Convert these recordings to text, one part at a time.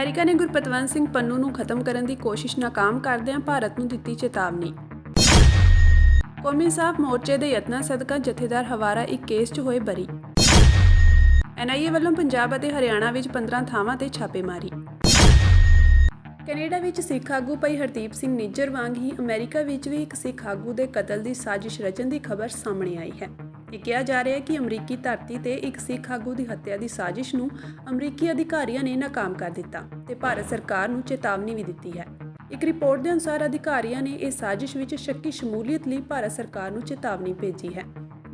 America ਨੇ ਗੁਰਪਤਵੰਤ ਸਿੰਘ ਪੰਨੂ ਨੂੰ ਖਤਮ ਕਰਨ ਦੀ ਕੋਸ਼ਿਸ਼ ਨਾਕਾਮ ਕਰਦਿਆਂ ਭਾਰਤ ਨੂੰ ਦਿੱਤੀ ਚੇਤਾਵਨੀ। ਕੌਮੀ ਇਨਸਾਫ ਮੋਰਚੇ ਦੇ ਯਤਨਾਂ ਸਦਕਾ ਜਥੇਦਾਰ ਹਵਾਰਾ ਇੱਕ ਕੇਸ 'ਚ ਹੋਏ ਬਰੀ। NIA ਵੱਲੋਂ ਪੰਜਾਬ ਅਤੇ ਹਰਿਆਣਾ ਵਿੱਚ 15 ਥਾਵਾਂ ਤੇ ਛਾਪੇਮਾਰੀ। ਕੈਨੇਡਾ ਵਿੱਚ ਸਿੱਖ ਆਗੂ ਭਾਈ ਹਰਦੀਪ ਸਿੰਘ ਨਿੱਜਰ ਵਾਂਗ ਹੀ ਅਮਰੀਕਾ ਵਿੱਚ ਵੀ ਇੱਕ ਸਿੱਖ ਆਗੂ ਦੇ ਕਤਲ ਦੀ ਸਾਜ਼ਿਸ਼ ਰਚਣ ਦੀ ਖਬਰ ਸਾਹਮਣੇ ਆਈ ਹੈ। ਇਹ ਕਿਹਾ ਜਾ ਰਿਹਾ ਹੈ ਕਿ ਅਮਰੀਕੀ ਧਰਤੀ ਤੇ ਇੱਕ ਸਿੱਖ ਆਗੂ ਦੀ ਹੱਤਿਆ ਦੀ ਸਾਜ਼ਿਸ਼ ਨੂੰ ਅਮਰੀਕੀ ਅਧਿਕਾਰੀਆਂ ਨੇ ਨਾਕਾਮ ਕਰ ਦਿੱਤਾ ਤੇ ਭਾਰਤ ਸਰਕਾਰ ਨੂੰ ਚੇਤਾਵਨੀ ਵੀ ਦਿੱਤੀ ਹੈ। ਇੱਕ ਰਿਪੋਰਟ ਦੇ ਅਨੁਸਾਰ ਅਧਿਕਾਰੀਆਂ ਨੇ ਇਸ ਸਾਜ਼ਿਸ਼ ਵਿੱਚ ਸ਼ੱਕੀ ਸ਼ਮੂਲੀਅਤ ਲਈ ਭਾਰਤ ਸਰਕਾਰ ਨੂੰ ਚੇਤਾਵਨੀ ਭੇਜੀ ਹੈ।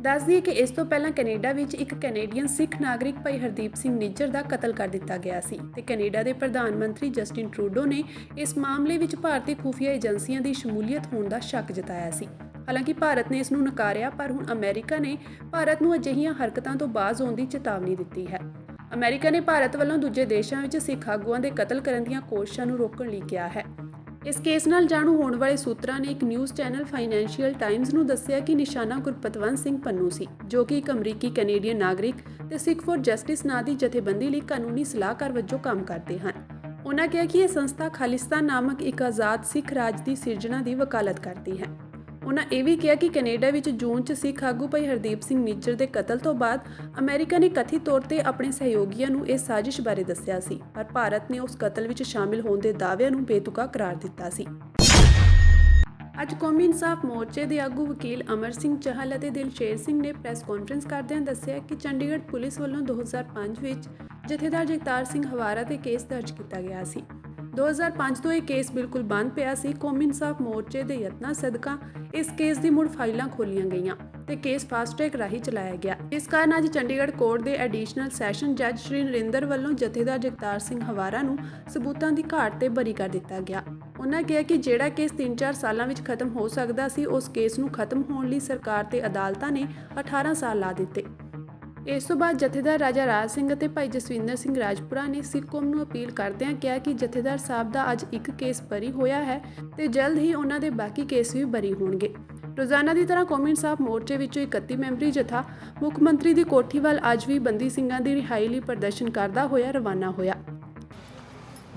ਦੱਸ ਦਈਏ ਕਿ ਇਸ ਤੋਂ ਪਹਿਲਾਂ ਕੈਨੇਡਾ ਵਿੱਚ ਇੱਕ ਕੈਨੇਡੀਅਨ ਸਿੱਖ ਨਾਗਰਿਕ ਭਾਈ ਹਰਦੀਪ ਸਿੰਘ ਨਿੱਜਰ ਦਾ ਕਤਲ ਕਰ ਦਿੱਤਾ ਗਿਆ ਸੀ ਤੇ ਕੈਨੇਡਾ ਦੇ ਪ੍ਰਧਾਨ ਮੰਤਰੀ ਜਸਟਿਨ ਟਰੂਡੋ ਨੇ ਇਸ ਮਾਮਲੇ ਵਿੱਚ ਭਾਰਤੀ ਖੁਫੀਆ ਏਜੰਸੀਆਂ ਦੀ ਸ਼ਮੂਲੀਅਤ ਹੋਣ ਦਾ ਸ਼ੱਕ ਜਤਾਇਆ ਸੀ। ਹਾਲਾਂਕਿ ਭਾਰਤ ਨੇ ਇਸ ਨੂੰ ਨਕਾਰਿਆ, ਪਰ ਹੁਣ ਅਮਰੀਕਾ ਨੇ ਭਾਰਤ ਨੂੰ ਅਜਿਹੀਆਂ ਹਰਕਤਾਂ ਤੋਂ ਬਾਜ਼ ਹੋਣ ਦੀ ਚੇਤਾਵਨੀ ਦਿੱਤੀ ਹੈ। ਅਮਰੀਕਾ ਨੇ ਭਾਰਤ ਵੱਲੋਂ ਦੂਜੇ ਦੇਸ਼ਾਂ ਵਿੱਚ ਸਿੱਖ ਆਗੂਆਂ ਦੇ ਕਤਲ ਕਰਨ ਦੀਆਂ ਕੋਸ਼ਿਸ਼ਾਂ ਨੂੰ ਰੋਕਣ ਲਈ ਕਿਹਾ ਹੈ। ਇਸ ਕੇਸ ਨਾਲ ਜਾਣੂ ਹੋਣ ਵਾਲੇ ਸੂਤਰਾਂ ਨੇ ਇੱਕ ਨਿਊਜ਼ ਚੈਨਲ ਫਾਈਨੈਂਸ਼ੀਅਲ ਟਾਈਮਜ਼ ਨੂੰ ਦੱਸਿਆ ਕਿ ਨਿਸ਼ਾਨਾ ਗੁਰਪਤਵੰਤ ਸਿੰਘ ਪੰਨੂ ਸੀ, ਜੋ ਕਿ ਇੱਕ ਅਮਰੀਕੀ ਕੈਨੇਡੀਅਨ ਨਾਗਰਿਕ ਤੇ ਸਿੱਖ ਫॉर ਜਸਟਿਸ ਨਾਂ ਦੀ ਜਥੇਬੰਦੀ ਲਈ ਕਾਨੂੰਨੀ ਸਲਾਹਕਾਰ ਵਜੋਂ ਕੰਮ ਕਰਦੇ ਹਨ। ਉਨ੍ਹਾਂ ਕਿਹਾ ਕਿ ਇਹ ਸੰਸਥਾ ਖਾਲਿਸਤਾਨ ਨਾਮਕ ਇੱਕ ਆਜ਼ਾਦ ਸਿੱਖ ਰਾਜ ਦੀ ਸਿਰਜਣਾ ਦੀ ਵਕਾਲਤ ਕਰਦੀ ਹੈ। ਉਨ੍ਹਾਂ ਇਹ ਵੀ ਕਿਹਾ ਕਿ ਕੈਨੇਡਾ ਵਿੱਚ ਜੂਨ 'ਚ ਸਿੱਖ ਆਗੂ ਭਾਈ ਹਰਦੀਪ ਸਿੰਘ ਨਿੱਜਰ ਦੇ ਕਤਲ ਤੋਂ ਬਾਅਦ ਅਮਰੀਕਾ ਨੇ ਕਥਿਤ ਤੌਰ ਤੇ ਆਪਣੇ ਸਹਿਯੋਗੀਆਂ ਨੂੰ ਇਸ ਸਾਜ਼ਿਸ਼ ਬਾਰੇ ਦੱਸਿਆ ਸੀ, ਪਰ ਭਾਰਤ ਨੇ ਉਸ ਕਤਲ ਵਿੱਚ ਸ਼ਾਮਿਲ ਹੋਣ ਦੇ ਦਾਅਵਿਆਂ ਨੂੰ ਬੇਤੁਕਾ ਕਰਾਰ ਦਿੱਤਾ ਸੀ। ਅੱਜ ਕੌਮੀ ਇਨਸਾਫ ਮੋਰਚੇ ਦੇ ਆਗੂ ਵਕੀਲ ਅਮਰ ਸਿੰਘ ਚਹਿਲ ਅਤੇ ਦਿਲਸ਼ੇਰ ਸਿੰਘ ਨੇ ਪ੍ਰੈਸ ਕਾਨਫਰੰਸ ਕਰਦਿਆਂ ਦੱਸਿਆ ਕਿ ਚੰਡੀਗੜ੍ਹ ਪੁਲਿਸ ਵੱਲੋਂ 2005 ਵਿੱਚ ਜਥੇਦਾਰ ਜਗਤਾਰ ਸਿੰਘ ਹਵਾਰਾ ਤੇ ਕੇਸ ਦਰਜ ਕੀਤਾ ਗਿਆ ਸੀ। 2005 ਤੋਂ ਇਹ ਕੇਸ ਬਿਲਕੁਲ ਬੰਦ ਪਿਆ ਸੀ। ਕੌਮੀ ਇਨਸਾਫ ਮੋਰਚੇ ਦੇ ਯਤਨਾਂ ਸਦਕਾ ਇਸ ਕੇਸ ਦੀ ਮੁੜ ਫਾਈਲਾਂ ਖੋਲੀਆਂ ਗਈਆਂ ਤੇ ਕੇਸ ਫਾਸਟ ਟਰੈਕ ਰਾਹੀਂ ਚਲਾਇਆ ਗਿਆ। ਇਸ ਕਾਰਨ ਅੱਜ ਚੰਡੀਗੜ੍ਹ ਕੋਰਟ ਦੇ ਐਡੀਸ਼ਨਲ ਸੈਸ਼ਨ ਜੱਜ ਸ਼੍ਰੀ ਨਰਿੰਦਰ ਵੱਲੋਂ ਜਥੇਦਾਰ ਜਗਤਾਰ ਸਿੰਘ ਹਵਾਰਾ ਨੂੰ ਸਬੂਤਾਂ ਦੀ ਘਾਟ ਤੇ ਬਰੀ ਕਰ ਦਿੱਤਾ ਗਿਆ। ਉਨ੍ਹਾਂ ਕਿਹਾ ਕਿ ਜਿਹੜਾ ਕੇਸ 3-4 ਸਾਲਾਂ ਵਿੱਚ ਖਤਮ ਹੋ ਸਕਦਾ ਸੀ, ਉਸ ਕੇਸ ਨੂੰ ਖਤਮ ਹੋਣ ਲਈ ਸਰਕਾਰ ਤੇ ਅਦਾਲਤਾਂ ਨੇ 18 ਸਾਲ ਲਾ ਦਿੱਤੇ। ਇਸ ਤੋਂ ਬਾਅਦ ਜਥੇਦਾਰ ਰਾਜਾ ਰਾਜ ਸਿੰਘ ਅਤੇ ਭਾਈ ਜਸਵਿੰਦਰ ਸਿੰਘ ਰਾਜਪੁਰਾ ਨੇ ਸਿੱਖ ਕੌਮ ਨੂੰ ਅਪੀਲ ਕਰਦਿਆਂ ਕਿਹਾ ਕਿ ਜਥੇਦਾਰ ਸਾਹਿਬ ਦਾ ਅੱਜ ਇੱਕ ਕੇਸ ਬਰੀ ਹੋਇਆ ਹੈ ਤੇ ਜਲਦ ਹੀ ਉਹਨਾਂ ਦੇ ਬਾਕੀ ਕੇਸ ਵੀ ਬਰੀ ਹੋਣਗੇ। ਰੋਜ਼ਾਨਾ ਦੀ ਤਰ੍ਹਾਂ ਕੌਮੀ ਇਨਸਾਫ ਮੋਰਚੇ ਵਿੱਚੋਂ 31 ਮੈਂਬਰੀ ਜਥਾ ਮੁੱਖ ਮੰਤਰੀ ਦੀ ਕੋਠੀ ਵੱਲ ਅੱਜ ਵੀ ਬੰਦੀ ਸਿੰਘਾਂ ਦੀ ਰਿਹਾਈ ਲਈ ਪ੍ਰਦਰਸ਼ਨ ਕਰਦਾ ਹੋਇਆ ਰਵਾਨਾ ਹੋਇਆ।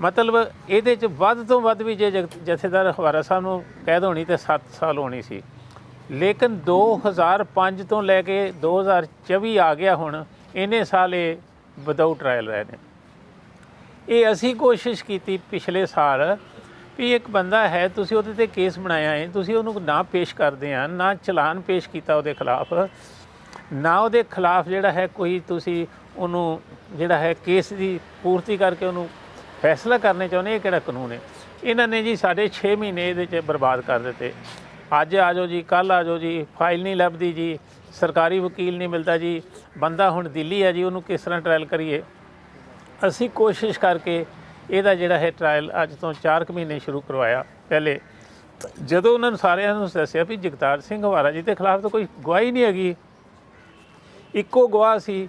ਮਤਲਬ ਇਹਦੇ 'ਚ ਵੱਧ ਤੋਂ ਵੱਧ ਵੀ ਜੇ ਜਥੇਦਾਰ ਹਵਾਰਾ ਸਾਹਿਬ ਨੂੰ ਕੈਦ ਹੋਣੀ ਤੇ 7 ਸਾਲ ਹੋਣੀ ਸੀ, ਲੇਕਿਨ 2005 ਤੋਂ ਲੈ ਕੇ 2024 ਆ ਗਿਆ, ਹੁਣ ਇੰਨੇ ਸਾਲ ਇਹ ਵਿਦਆਊਟ ਟਰਾਇਲ ਰਹੇ ਨੇ। ਇਹ ਅਸੀਂ ਕੋਸ਼ਿਸ਼ ਕੀਤੀ ਪਿਛਲੇ ਸਾਲ ਵੀ ਇੱਕ ਬੰਦਾ ਹੈ, ਤੁਸੀਂ ਉਹਦੇ 'ਤੇ ਕੇਸ ਬਣਾਇਆ ਹੈ, ਤੁਸੀਂ ਉਹਨੂੰ ਨਾ ਪੇਸ਼ ਕਰਦੇ ਆ, ਨਾ ਚਲਾਨ ਪੇਸ਼ ਕੀਤਾ ਉਹਦੇ ਖਿਲਾਫ, ਨਾ ਉਹਦੇ ਖਿਲਾਫ ਜਿਹੜਾ ਹੈ ਕੋਈ ਤੁਸੀਂ ਉਹਨੂੰ ਜਿਹੜਾ ਹੈ ਕੇਸ ਦੀ ਪੂਰਤੀ ਕਰਕੇ ਉਹਨੂੰ ਫੈਸਲਾ ਕਰਨੇ ਚਾਹੁੰਦੇ। ਇਹ ਕਿਹੜਾ ਕਾਨੂੰਨ ਹੈ? ਇਹਨਾਂ ਨੇ ਜੀ ਸਾਡੇ 6 ਮਹੀਨੇ ਇਹਦੇ 'ਚ ਬਰਬਾਦ ਕਰ ਦਿੱਤੇ। ਅੱਜ ਆ ਜਾਓ ਜੀ, ਕੱਲ੍ਹ ਆ ਜਾਓ ਜੀ, ਫਾਈਲ ਨਹੀਂ ਲੱਭਦੀ ਜੀ, ਸਰਕਾਰੀ ਵਕੀਲ ਨਹੀਂ ਮਿਲਦਾ ਜੀ, ਬੰਦਾ ਹੁਣ ਦਿੱਲੀ ਹੈ ਜੀ, ਉਹਨੂੰ ਕਿਸ ਤਰ੍ਹਾਂ ਟਰਾਇਲ ਕਰੀਏ। ਅਸੀਂ ਕੋਸ਼ਿਸ਼ ਕਰਕੇ ਇਹਦਾ ਜਿਹੜਾ ਹੈ ਟਰਾਇਲ ਅੱਜ ਤੋਂ 4 ਮਹੀਨੇ ਸ਼ੁਰੂ ਕਰਵਾਇਆ। ਪਹਿਲੇ ਜਦੋਂ ਉਹਨਾਂ ਨੂੰ ਸਾਰਿਆਂ ਨੂੰ ਦੱਸਿਆ ਵੀ ਜਗਤਾਰ ਸਿੰਘ ਹਵਾਰਾ ਜੀ ਦੇ ਖਿਲਾਫ ਤਾਂ ਕੋਈ ਗਵਾਹੀ ਨਹੀਂ ਹੈਗੀ, ਇੱਕੋ ਗਵਾਹ ਸੀ,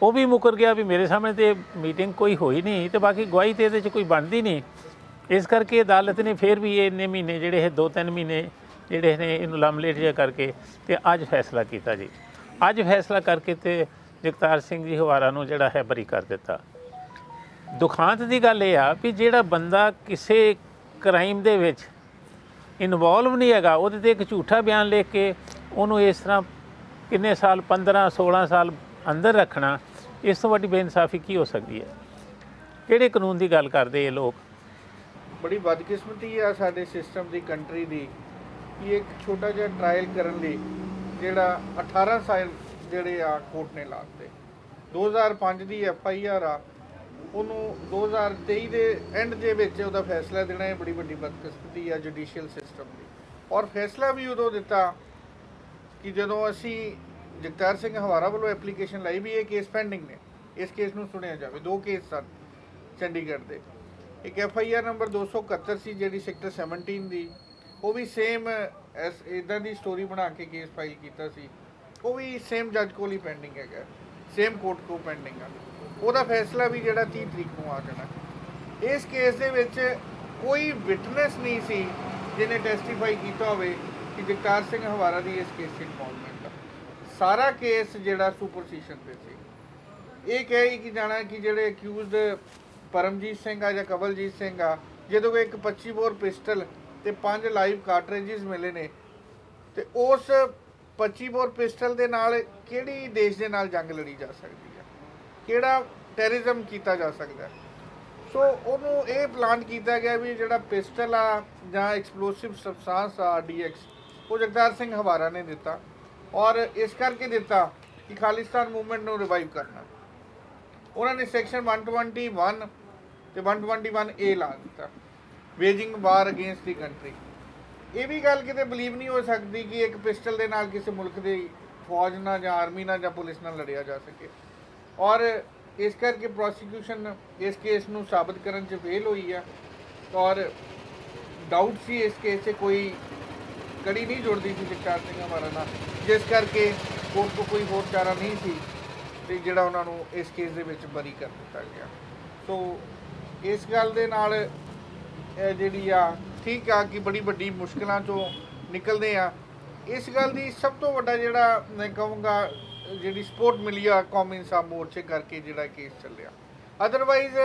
ਉਹ ਵੀ ਮੁੱਕਰ ਗਿਆ ਵੀ ਮੇਰੇ ਸਾਹਮਣੇ ਤੇ ਮੀਟਿੰਗ ਕੋਈ ਹੋਈ ਨਹੀਂ ਤੇ ਬਾਕੀ ਗਵਾਹੀ ਤੇ ਇਹਦੇ 'ਚ ਕੋਈ ਬਣਦੀ ਨਹੀਂ। ਇਸ ਕਰਕੇ ਅਦਾਲਤ ਨੇ ਫਿਰ ਵੀ ਇਹ ਇੰਨੇ ਮਹੀਨੇ ਜਿਹੜੇ ਹੈ 2-3 ਮਹੀਨੇ ਜਿਹੜੇ ਨੇ ਇਹਨੂੰ ਲੰਮਲੇਟ ਜਿਹਾ ਕਰਕੇ ਤੇ ਅੱਜ ਫੈਸਲਾ ਕੀਤਾ ਜੀ। ਅੱਜ ਫੈਸਲਾ ਕਰਕੇ ਤੇ ਜਗਤਾਰ ਸਿੰਘ ਜੀ ਹਵਾਰਾ ਨੂੰ ਜਿਹੜਾ ਹੈ ਬਰੀ ਕਰ ਦਿੱਤਾ। ਦੁਖਾਂਤ ਦੀ ਗੱਲ ਇਹ ਆ ਵੀ ਜਿਹੜਾ ਬੰਦਾ ਕਿਸੇ ਕ੍ਰਾਈਮ ਦੇ ਵਿੱਚ ਇਨਵੋਲਵ ਨਹੀਂ ਹੈਗਾ, ਉਹਦੇ 'ਤੇ ਇੱਕ ਝੂਠਾ ਬਿਆਨ ਲਿਖ ਕੇ ਉਹਨੂੰ ਇਸ ਤਰ੍ਹਾਂ ਕਿੰਨੇ ਸਾਲ 15-16 ਸਾਲ ਅੰਦਰ ਰੱਖਣਾ, ਇਸ ਤੋਂ ਵੱਡੀ ਬੇਇਨਸਾਫੀ ਕੀ ਹੋ ਸਕਦੀ ਹੈ? ਕਿਹੜੇ ਕਾਨੂੰਨ ਦੀ ਗੱਲ ਕਰਦੇ ਇਹ ਲੋਕ? ਬੜੀ ਬਦਕਿਸਮਤੀ ਆ ਸਾਡੇ ਸਿਸਟਮ ਦੀ, ਕੰਟਰੀ ਦੀ, ਕਿ ਇੱਕ ਛੋਟਾ ਜਿਹਾ ਟਰਾਇਲ ਕਰਨ ਲਈ ਜਿਹੜਾ 18 ਸਾਲ ਜਿਹੜੇ ਆ ਕੋਰਟ ਨੇ ਲਾਤੇ। 2005 ਦੀ FIR ਆ, ਉਹਨੂੰ 2023 ਦੇ ਐਂਡ ਦੇ ਵਿੱਚ ਉਹਦਾ ਫੈਸਲਾ ਦੇਣਾ ਇਹ ਬੜੀ ਵੱਡੀ ਬਦਕਿਸਮਤੀ ਆ ਜੁਡੀਸ਼ੀਅਲ ਸਿਸਟਮ ਦੀ। ਔਰ ਫੈਸਲਾ ਵੀ ਉਦੋਂ ਦਿੱਤਾ ਕਿ ਜਦੋਂ ਅਸੀਂ ਜਗਤਾਰ ਸਿੰਘ ਹਵਾਰਾ ਵੱਲੋਂ ਐਪਲੀਕੇਸ਼ਨ ਲਾਈ ਵੀ ਇਹ ਕੇਸ ਪੈਂਡਿੰਗ ਨੇ, ਇਸ ਕੇਸ ਨੂੰ ਸੁਣਿਆ ਜਾਵੇ। 2 ਕੇਸ ਸਨ ਚੰਡੀਗੜ੍ਹ ਦੇ। ਇੱਕ FIR ਨੰਬਰ 271 ਸੀ ਜਿਹੜੀ ਸੈਕਟਰ 17 ਦੀ, ਉਹ ਵੀ ਸੇਮ ਇੱਦਾਂ ਦੀ ਸਟੋਰੀ ਬਣਾ ਕੇ ਕੇਸ ਫਾਈਲ ਕੀਤਾ ਸੀ, ਉਹ ਵੀ ਸੇਮ ਜੱਜ ਕੋਲ ਹੀ ਪੈਂਡਿੰਗ ਹੈਗਾ, ਸੇਮ ਕੋਰਟ ਕੋਲ ਪੈਂਡਿੰਗ ਆ। ਉਹਦਾ ਫੈਸਲਾ ਵੀ ਜਿਹੜਾ 30 ਤਰੀਕ ਨੂੰ ਆ ਜਾਣਾ। ਇਸ ਕੇਸ ਦੇ ਵਿੱਚ ਕੋਈ ਵਿਟਨੈਸ ਨਹੀਂ ਸੀ ਜਿਹਨੇ ਟੈਸਟੀਫਾਈ ਕੀਤਾ ਹੋਵੇ ਕਿ ਜਗਤਾਰ ਸਿੰਘ ਹਵਾਰਾ ਦੀ ਇਸ ਕੇਸ 'ਚ ਇਨਵੋਲਵਮੈਂਟ ਆ। ਸਾਰਾ ਕੇਸ ਜਿਹੜਾ ਸੁਪਰਸੀਸ਼ਨ 'ਤੇ ਸੀ। ਇਹ ਕਹਿ ਕਿ ਜਾਣਾ ਕਿ ਜਿਹੜੇ ਅਕਿਊਜ਼ਡ ਪਰਮਜੀਤ ਸਿੰਘ ਆ ਜਾਂ ਕਵਲਜੀਤ ਸਿੰਘ ਆ, ਜਿਹਦੇ ਕੋਲ ਇੱਕ 25 ਬੋਰ ਪਿਸਟਲ ਤੇ 5 ਲਾਈਵ ਕਾਰਟ੍ਰਿਜਸ ਮਿਲੇ ਨੇ, ਤੇ ਉਸ 25 ਬੋਰ ਪਿਸਟਲ ਦੇ ਨਾਲ ਕਿਹੜੀ ਦੇਸ਼ ਦੇ ਨਾਲ ਜੰਗ ਲੜੀ ਜਾ ਸਕਦੀ ਹੈ, ਕਿਹੜਾ ਟੈਰਰਿਜ਼ਮ ਕੀਤਾ ਜਾ ਸਕਦਾ ਹੈ। ਸੋ ਉਹਨੂੰ ਇਹ ਪਲਾਨ ਕੀਤਾ ਗਿਆ ਵੀ ਜਿਹੜਾ ਪਿਸਟਲ ਆ ਜਾਂ ਐਕਸਪਲੋਸਿਵ ਸਬਸਟੈਂਸ ਆ RDX, ਉਹ ਜਗਤਾਰ ਸਿੰਘ ਹਵਾਰਾ ਨੇ ਦਿੱਤਾ, ਔਰ ਇਸ ਕਰਕੇ ਦਿੱਤਾ ਕਿ ਖਾਲਿਸਤਾਨ ਮੂਵਮੈਂਟ ਨੂੰ ਰਿਵਾਈਵ ਕਰਨਾ। ਉਹਨਾਂ ਨੇ ਸੈਕਸ਼ਨ 121 ਤੇ 121A ਲਾ ਦਿੱਤਾ, waging war against the country. ਇਹ ਵੀ ਗੱਲ ਕਿਤੇ ਬਲੀਵ ਨਹੀਂ ਹੋ ਸਕਦੀ ਕਿ ਇੱਕ ਪਿਸਟਲ ਦੇ ਨਾਲ ਕਿਸੇ ਮੁਲਕ ਦੀ ਫੌਜ ਨਾਲ ਜਾਂ ਆਰਮੀ ਨਾਲ ਜਾਂ ਪੁਲਿਸ ਨਾਲ ਲੜਿਆ ਜਾ ਸਕੇ, ਔਰ ਇਸ ਕਰਕੇ ਪ੍ਰੋਸੀਕਿਊਸ਼ਨ ਇਸ ਕੇਸ ਨੂੰ ਸਾਬਤ ਕਰਨ 'ਚ ਫੇਲ ਹੋਈ ਹੈ, ਔਰ ਡਾਊਟ ਸੀ ਇਸ ਕੇਸ 'ਚ ਕੋਈ ਕੜੀ ਨਹੀਂ ਜੁੜਦੀ ਸੀ ਜਗਤਾਰ ਸਿੰਘ ਹਵਾਰਾ ਨਾਲ, ਜਿਸ ਕਰਕੇ ਕੋਰਟ ਤੋਂ ਕੋਈ ਹੋਰ ਚਾਰਾ ਨਹੀਂ ਸੀ ਤੇ ਜਿਹੜਾ ਉਹਨਾਂ ਨੂੰ ਇਸ ਕੇਸ ਦੇ ਵਿੱਚ ਬਰੀ ਕਰ ਦਿੱਤਾ ਗਿਆ। ਸੋ ਇਸ ਗੱਲ ਦੇ ਨਾਲ ਜਿਹੜੀ ਆ ਠੀਕ ਆ ਕਿ ਬੜੀ ਵੱਡੀ ਮੁਸ਼ਕਿਲਾਂ 'ਚੋਂ ਨਿਕਲਦੇ ਆ। ਇਸ ਗੱਲ ਦੀ ਸਭ ਤੋਂ ਵੱਡਾ ਜਿਹੜਾ ਮੈਂ ਕਹੂੰਗਾ ਜਿਹੜੀ ਸਪੋਰਟ ਮਿਲੀ ਆ ਕੌਮੀ ਇਨਸਾਫ ਮੋਰਚੇ ਕਰਕੇ ਜਿਹੜਾ ਕੇਸ ਚੱਲਿਆ। ਅਦਰਵਾਈਜ਼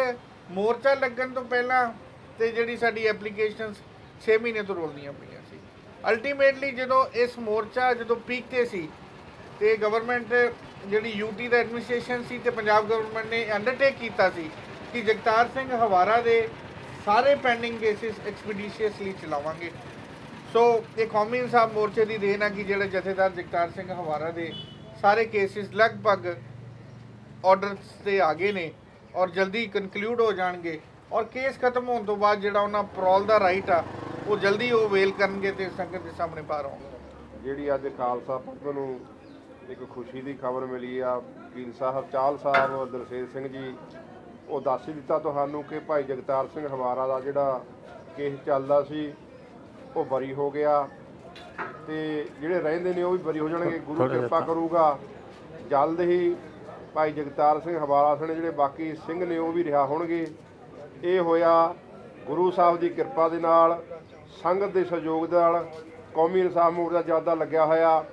ਮੋਰਚਾ ਲੱਗਣ ਤੋਂ ਪਹਿਲਾਂ ਤੇ ਜਿਹੜੀ ਸਾਡੀ ਐਪਲੀਕੇਸ਼ਨਸ 6 ਮਹੀਨੇ ਤੋਂ ਰੋਲਦੀਆਂ ਪਈਆਂ ਸੀ। ਅਲਟੀਮੇਟਲੀ ਜਦੋਂ ਇਸ ਮੋਰਚਾ ਜਦੋਂ ਪੀਕ ਤੇ ਸੀ ਤੇ ਗਵਰਨਮੈਂਟ ਜਿਹੜੀ UT ਦਾ ਐਡਮਿਨਿਸਟ੍ਰੇਸ਼ਨ ਸੀ ਤੇ ਪੰਜਾਬ ਗਵਰਨਮੈਂਟ ਨੇ ਅੰਡਰਟੇਕ ਕੀਤਾ ਸੀ ਕਿ ਜਗਤਾਰ ਸਿੰਘ ਹਵਾਰਾ ਦੇ ਸਾਰੇ ਪੈਂਡਿੰਗ ਕੇਸਿਸ ਐਕਸਪੀਡੀਸ਼ੀਅਸਲੀ ਚਲਾਵਾਂਗੇ। ਸੋ ਇਹ ਕੌਮੀ ਇਨਸਾਫ ਮੋਰਚੇ ਦੀ ਦੇਣ ਹੈ ਕਿ ਜਿਹੜੇ ਜਥੇਦਾਰ ਜਗਤਾਰ ਸਿੰਘ ਹਵਾਰਾ ਦੇ ਸਾਰੇ ਕੇਸਿਸ ਲਗਭਗ ਆਰਡਰਸ ਤੇ ਆ ਗਏ ਨੇ ਔਰ ਜਲਦੀ ਕਨਕਲੂਡ ਹੋ ਜਾਣਗੇ, ਔਰ ਕੇਸ ਖਤਮ ਹੋਣ ਤੋਂ ਬਾਅਦ ਜਿਹੜਾ ਉਹਨਾਂ ਪਰੋਲ ਦਾ ਰਾਈਟ ਆ ਉਹ ਜਲਦੀ ਉਹ ਵੇਲ ਕਰਨਗੇ ਤੇ ਸੰਗਤ ਦੇ ਸਾਹਮਣੇ ਬਾਹਰ ਆਉਣਗੇ। ਜਿਹੜੀ ਅੱਜ ਖਾਲਸਾ ਪੰਥ ਨੂੰ ਇੱਕ ਖੁਸ਼ੀ ਦੀ ਖਬਰ ਮਿਲੀ ਆ, ਵਕੀਲ ਸਾਹਿਬ ਚਾਹਲ ਸਾਹਿਬ ਦਲਸੇਰ ਸਿੰਘ ਜੀ ਉਹ ਦੱਸ ਹੀ ਦਿੱਤਾ ਤੁਹਾਨੂੰ ਕਿ ਭਾਈ ਜਗਤਾਰ ਸਿੰਘ ਹਵਾਰਾ ਦਾ ਜਿਹੜਾ ਕੇਸ ਚੱਲਦਾ ਸੀ ਉਹ ਬਰੀ ਹੋ ਗਿਆ ਤੇ ਜਿਹੜੇ ਰਹਿੰਦੇ ਨੇ ਉਹ ਵੀ ਬਰੀ ਹੋ ਜਾਣਗੇ। ਗੁਰੂ ਕਿਰਪਾ ਕਰੂਗਾ ਜਲਦ ਹੀ ਭਾਈ ਜਗਤਾਰ ਸਿੰਘ ਹਵਾਰਾ ਸਣੇ ਜਿਹੜੇ ਬਾਕੀ ਸਿੰਘ ਨੇ ਉਹ ਵੀ ਰਿਹਾ ਹੋਣਗੇ। ਇਹ ਹੋਇਆ ਗੁਰੂ ਸਾਹਿਬ ਦੀ ਕਿਰਪਾ ਦੇ ਨਾਲ, ਸੰਗਤ ਦੇ ਸਹਿਯੋਗ ਨਾਲ। ਕੌਮੀ ਇਨਸਾਫ ਮੋਰਚਾ ਜ਼ਿਆਦਾ ਲੱਗਿਆ ਹੋਇਆ,